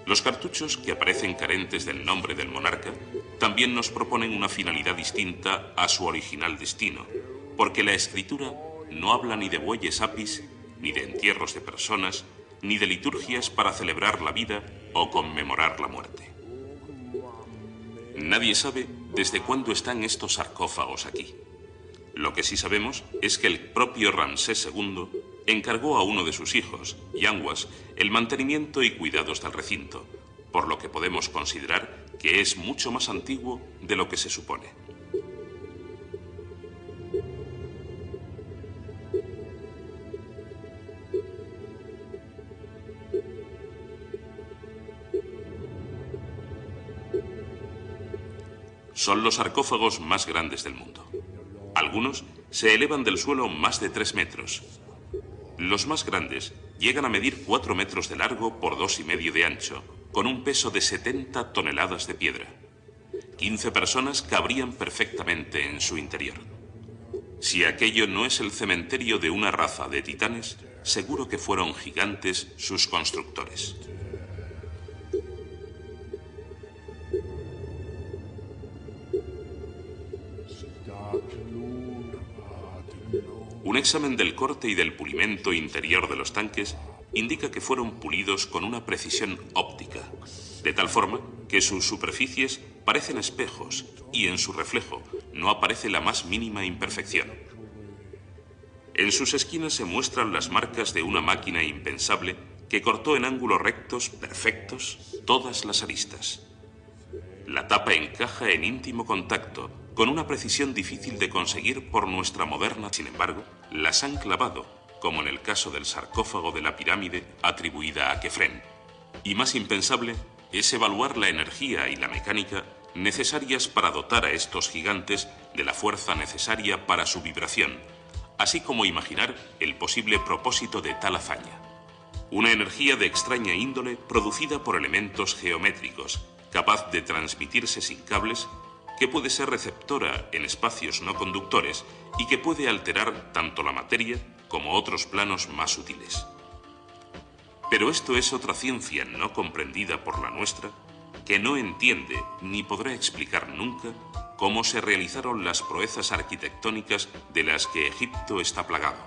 Los cartuchos, que aparecen carentes del nombre del monarca, también nos proponen una finalidad distinta a su original destino, porque la escritura no habla ni de bueyes apis, ni de entierros de personas, ni de liturgias para celebrar la vida o conmemorar la muerte. Nadie sabe desde cuándo están estos sarcófagos aquí. Lo que sí sabemos es que el propio Ramsés II encargó a uno de sus hijos, Yanguas, el mantenimiento y cuidados del recinto, por lo que podemos considerar que es mucho más antiguo de lo que se supone. Son los sarcófagos más grandes del mundo. Algunos se elevan del suelo más de 3 metros. Los más grandes llegan a medir 4 metros de largo por 2,5 de ancho, con un peso de 70 toneladas de piedra. 15 personas cabrían perfectamente en su interior. Si aquello no es el cementerio de una raza de titanes, seguro que fueron gigantes sus constructores. Un examen del corte y del pulimento interior de los tanques indica que fueron pulidos con una precisión óptica, de tal forma que sus superficies parecen espejos y en su reflejo no aparece la más mínima imperfección. En sus esquinas se muestran las marcas de una máquina impensable que cortó en ángulos rectos perfectos todas las aristas. La tapa encaja en íntimo contacto, con una precisión difícil de conseguir por nuestra moderna. Sin embargo, las han clavado, como en el caso del sarcófago de la pirámide atribuida a Kefren. Y más impensable es evaluar la energía y la mecánica necesarias para dotar a estos gigantes de la fuerza necesaria para su vibración, así como imaginar el posible propósito de tal hazaña. Una energía de extraña índole producida por elementos geométricos, capaz de transmitirse sin cables, que puede ser receptora en espacios no conductores y que puede alterar tanto la materia como otros planos más sutiles. Pero esto es otra ciencia no comprendida por la nuestra, que no entiende ni podrá explicar nunca cómo se realizaron las proezas arquitectónicas de las que Egipto está plagado,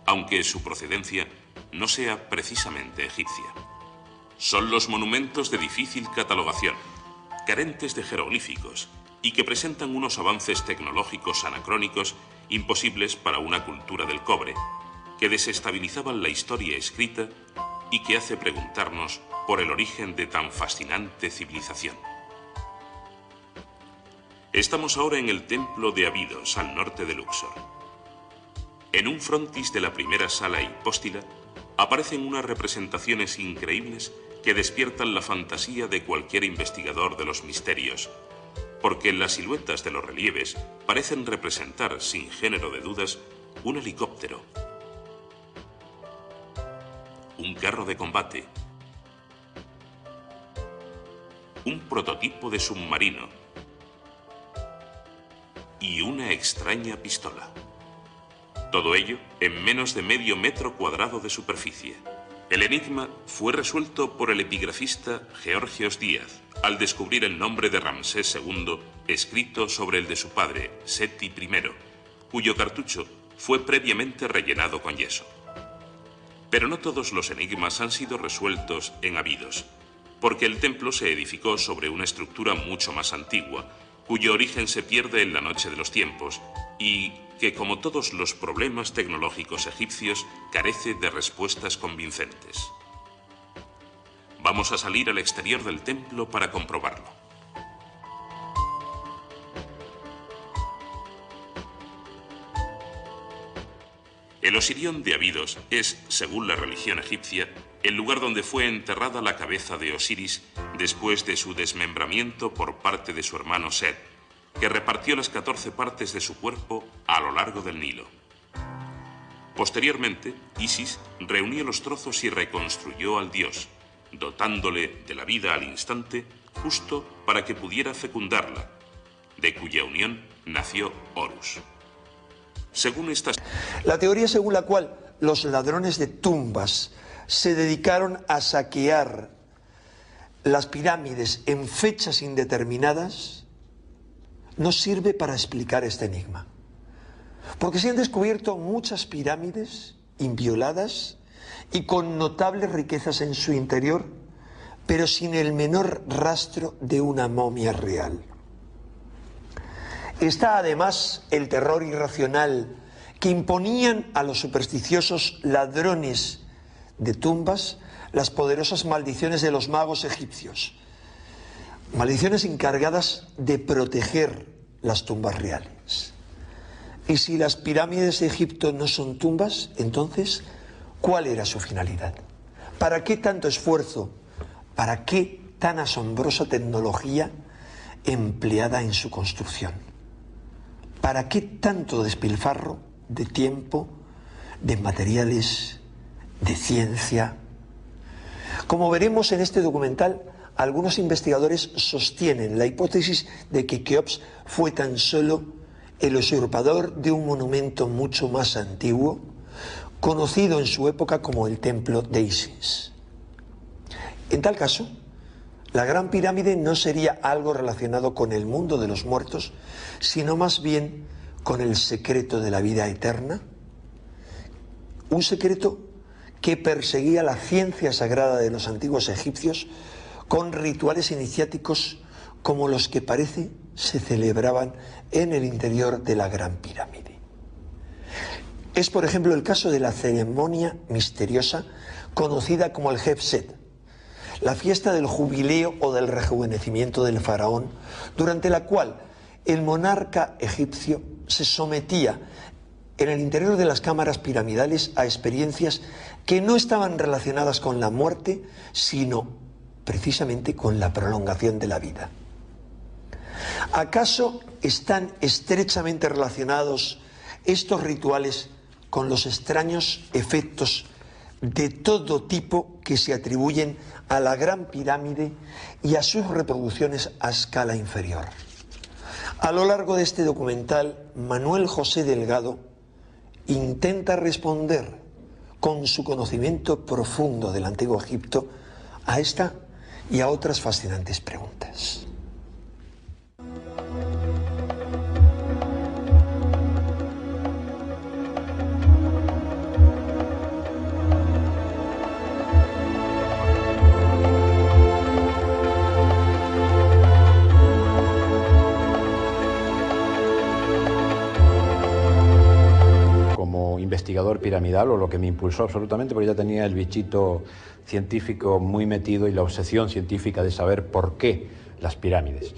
aunque su procedencia no sea precisamente egipcia. Son los monumentos de difícil catalogación, carentes de jeroglíficos, y que presentan unos avances tecnológicos anacrónicos imposibles para una cultura del cobre, que desestabilizaban la historia escrita y que hace preguntarnos por el origen de tan fascinante civilización. Estamos ahora en el templo de Abidos, al norte de Luxor. En un frontis de la primera sala hipóstila aparecen unas representaciones increíbles que despiertan la fantasía de cualquier investigador de los misterios, porque las siluetas de los relieves parecen representar, sin género de dudas, un helicóptero, un carro de combate, un prototipo de submarino y una extraña pistola. Todo ello en menos de medio metro cuadrado de superficie. El enigma fue resuelto por el epigrafista Georgios Díaz al descubrir el nombre de Ramsés II escrito sobre el de su padre, Seti I, cuyo cartucho fue previamente rellenado con yeso. Pero no todos los enigmas han sido resueltos en Abidos, porque el templo se edificó sobre una estructura mucho más antigua cuyo origen se pierde en la noche de los tiempos y que, como todos los problemas tecnológicos egipcios, carece de respuestas convincentes. Vamos a salir al exterior del templo para comprobarlo. El Osirión de Abidos es, según la religión egipcia, el lugar donde fue enterrada la cabeza de Osiris después de su desmembramiento por parte de su hermano Set, que repartió las 14 partes de su cuerpo a lo largo del Nilo. Posteriormente, Isis reunió los trozos y reconstruyó al dios, dotándole de la vida al instante, justo para que pudiera fecundarla, de cuya unión nació Horus. Según estas... La teoría según la cual los ladrones de tumbas se dedicaron a saquear las pirámides en fechas indeterminadas no sirve para explicar este enigma. Porque se han descubierto muchas pirámides invioladas y con notables riquezas en su interior, pero sin el menor rastro de una momia real. Está además el terror irracional que imponían a los supersticiosos ladrones de tumbas las poderosas maldiciones de los magos egipcios. Maldiciones encargadas de proteger las tumbas reales. Y si las pirámides de Egipto no son tumbas, entonces, ¿cuál era su finalidad? ¿Para qué tanto esfuerzo? ¿Para qué tan asombrosa tecnología empleada en su construcción? ¿Para qué tanto despilfarro de tiempo, de materiales, de ciencia? Como veremos en este documental, algunos investigadores sostienen la hipótesis de que Keops fue tan solo el usurpador de un monumento mucho más antiguo, conocido en su época como el Templo de Isis. En tal caso, la Gran Pirámide no sería algo relacionado con el mundo de los muertos, sino más bien con el secreto de la vida eterna, un secreto que perseguía la ciencia sagrada de los antiguos egipcios con rituales iniciáticos como los que parece se celebraban en el interior de la Gran Pirámide. Es, por ejemplo, el caso de la ceremonia misteriosa conocida como el Hebset, la fiesta del jubileo o del rejuvenecimiento del faraón, durante la cual el monarca egipcio se sometía en el interior de las cámaras piramidales a experiencias que no estaban relacionadas con la muerte, sino precisamente con la prolongación de la vida. ¿Acaso están estrechamente relacionados estos rituales con los extraños efectos de todo tipo que se atribuyen a la Gran Pirámide y a sus reproducciones a escala inferior? A lo largo de este documental, Manuel José Delgado intenta responder con su conocimiento profundo del Antiguo Egipto a esta y a otras fascinantes preguntas. Investigador piramidal, o lo que me impulsó absolutamente, porque ya tenía el bichito científico muy metido y la obsesión científica de saber por qué las pirámides.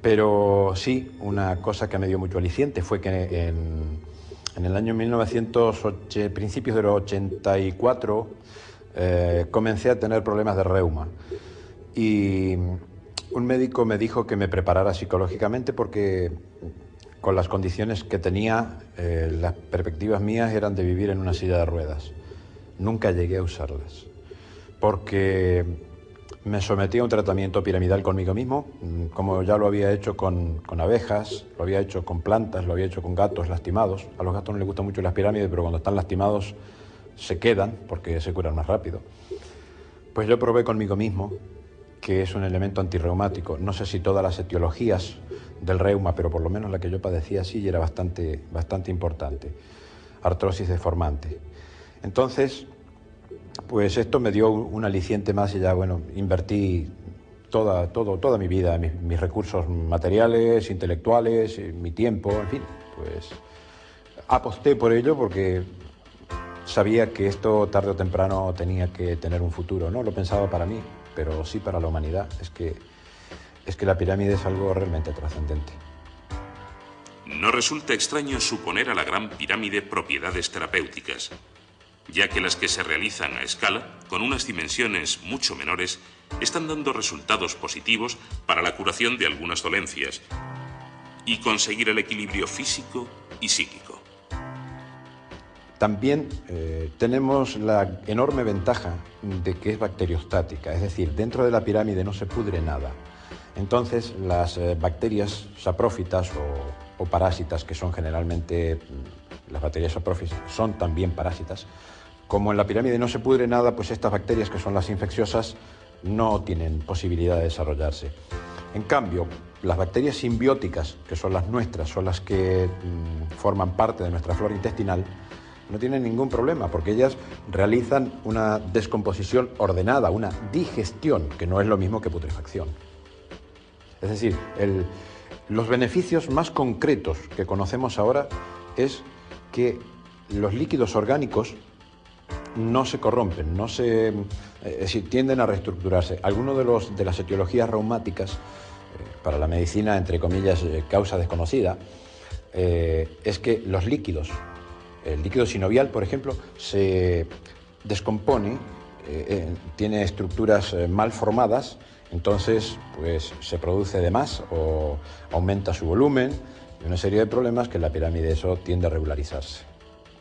Pero sí, una cosa que me dio mucho aliciente fue que en el año 1908, principios de los 84, comencé a tener problemas de reuma. Y un médico me dijo que me preparara psicológicamente porque con las condiciones que tenía, las perspectivas mías eran de vivir en una silla de ruedas. Nunca llegué a usarlas, porque me sometí a un tratamiento piramidal conmigo mismo, como ya lo había hecho con abejas, lo había hecho con plantas, lo había hecho con gatos lastimados. A los gatos no les gustan mucho las pirámides, pero cuando están lastimados se quedan, porque se curan más rápido. Pues yo probé conmigo mismo, que es un elemento antirreumático. No sé si todas las etiologías del reuma, pero por lo menos la que yo padecía sí, y era bastante importante. Artrosis deformante. Entonces, pues esto me dio un aliciente más y ya, bueno, invertí toda mi vida, mis recursos materiales, intelectuales, mi tiempo, en fin, pues aposté por ello porque sabía que esto tarde o temprano tenía que tener un futuro. No lo pensaba para mí, pero sí para la humanidad. Es que la pirámide es algo realmente trascendente. No resulta extraño suponer a la Gran Pirámide propiedades terapéuticas, ya que las que se realizan a escala, con unas dimensiones mucho menores, están dando resultados positivos para la curación de algunas dolencias y conseguir el equilibrio físico y psíquico. También tenemos la enorme ventaja de que es bacteriostática, es decir, dentro de la pirámide no se pudre nada. Entonces, las bacterias saprófitas o parásitas, que son generalmente, las bacterias saprófitas son también parásitas, como en la pirámide no se pudre nada, pues estas bacterias, que son las infecciosas, no tienen posibilidad de desarrollarse. En cambio, las bacterias simbióticas, que son las nuestras, son las que forman parte de nuestra flora intestinal, no tienen ningún problema, porque ellas realizan una descomposición ordenada, una digestión, que no es lo mismo que putrefacción. Es decir, los beneficios más concretos que conocemos ahora es que los líquidos orgánicos no se corrompen, tienden a reestructurarse. Algunos de las etiologías reumáticas, para la medicina, entre comillas, causa desconocida, es que los líquidos, el líquido sinovial, por ejemplo, se descompone, tiene estructuras mal formadas, entonces pues se produce de más o aumenta su volumen y una serie de problemas que en la pirámide eso tiende a regularizarse.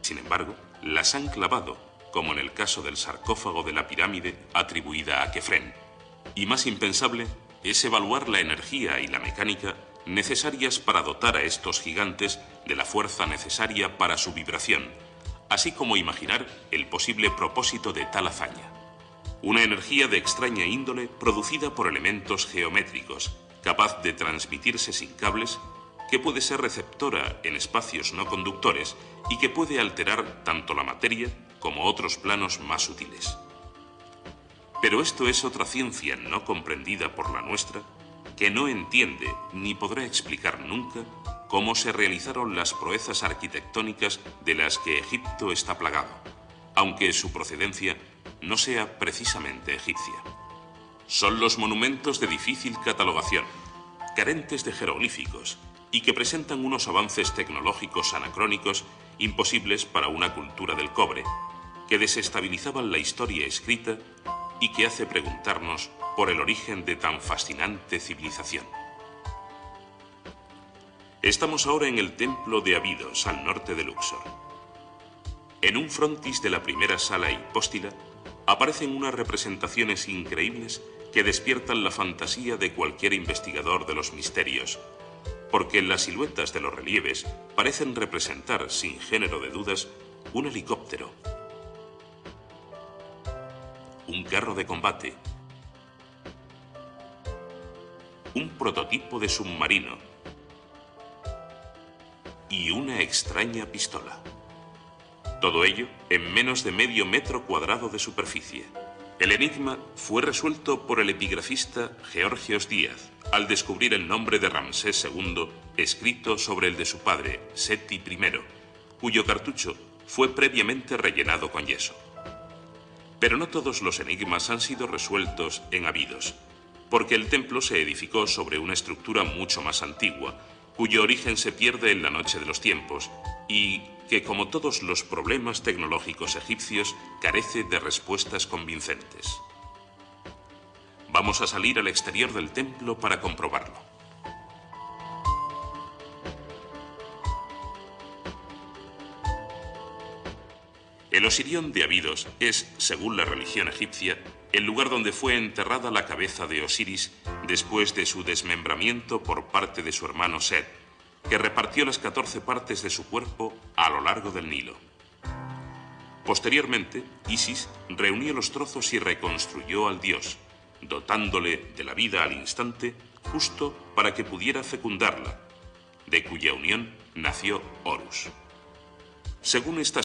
Sin embargo, las han clavado, como en el caso del sarcófago de la pirámide atribuida a Kefren. Y más impensable es evaluar la energía y la mecánica necesarias para dotar a estos gigantes de la fuerza necesaria para su vibración, así como imaginar el posible propósito de tal hazaña. Una energía de extraña índole producida por elementos geométricos, capaz de transmitirse sin cables, que puede ser receptora en espacios no conductores y que puede alterar tanto la materia como otros planos más sutiles. Pero esto es otra ciencia no comprendida por la nuestra, que no entiende ni podrá explicar nunca cómo se realizaron las proezas arquitectónicas de las que Egipto está plagado, aunque su procedencia no sea precisamente egipcia. Son los monumentos de difícil catalogación, carentes de jeroglíficos y que presentan unos avances tecnológicos anacrónicos imposibles para una cultura del cobre, que desestabilizaban la historia escrita y que hace preguntarnos por el origen de tan fascinante civilización. Estamos ahora en el templo de Abidos, al norte de Luxor. En un frontis de la primera sala hipóstila aparecen unas representaciones increíbles que despiertan la fantasía de cualquier investigador de los misterios, porque las siluetas de los relieves parecen representar, sin género de dudas, un helicóptero, un carro de combate, un prototipo de submarino y una extraña pistola. Todo ello en menos de medio metro cuadrado de superficie. El enigma fue resuelto por el epigrafista Georgios Díaz al descubrir el nombre de Ramsés II escrito sobre el de su padre, Seti I, cuyo cartucho fue previamente rellenado con yeso. Pero no todos los enigmas han sido resueltos en Abidos, porque el templo se edificó sobre una estructura mucho más antigua, cuyo origen se pierde en la noche de los tiempos y que, como todos los problemas tecnológicos egipcios, carece de respuestas convincentes. Vamos a salir al exterior del templo para comprobarlo. El Osirión de Abidos es, según la religión egipcia, el lugar donde fue enterrada la cabeza de Osiris después de su desmembramiento por parte de su hermano Set, que repartió las 14 partes de su cuerpo a lo largo del Nilo. Posteriormente, Isis reunió los trozos y reconstruyó al dios, dotándole de la vida al instante, justo para que pudiera fecundarla, de cuya unión nació Horus. Según estas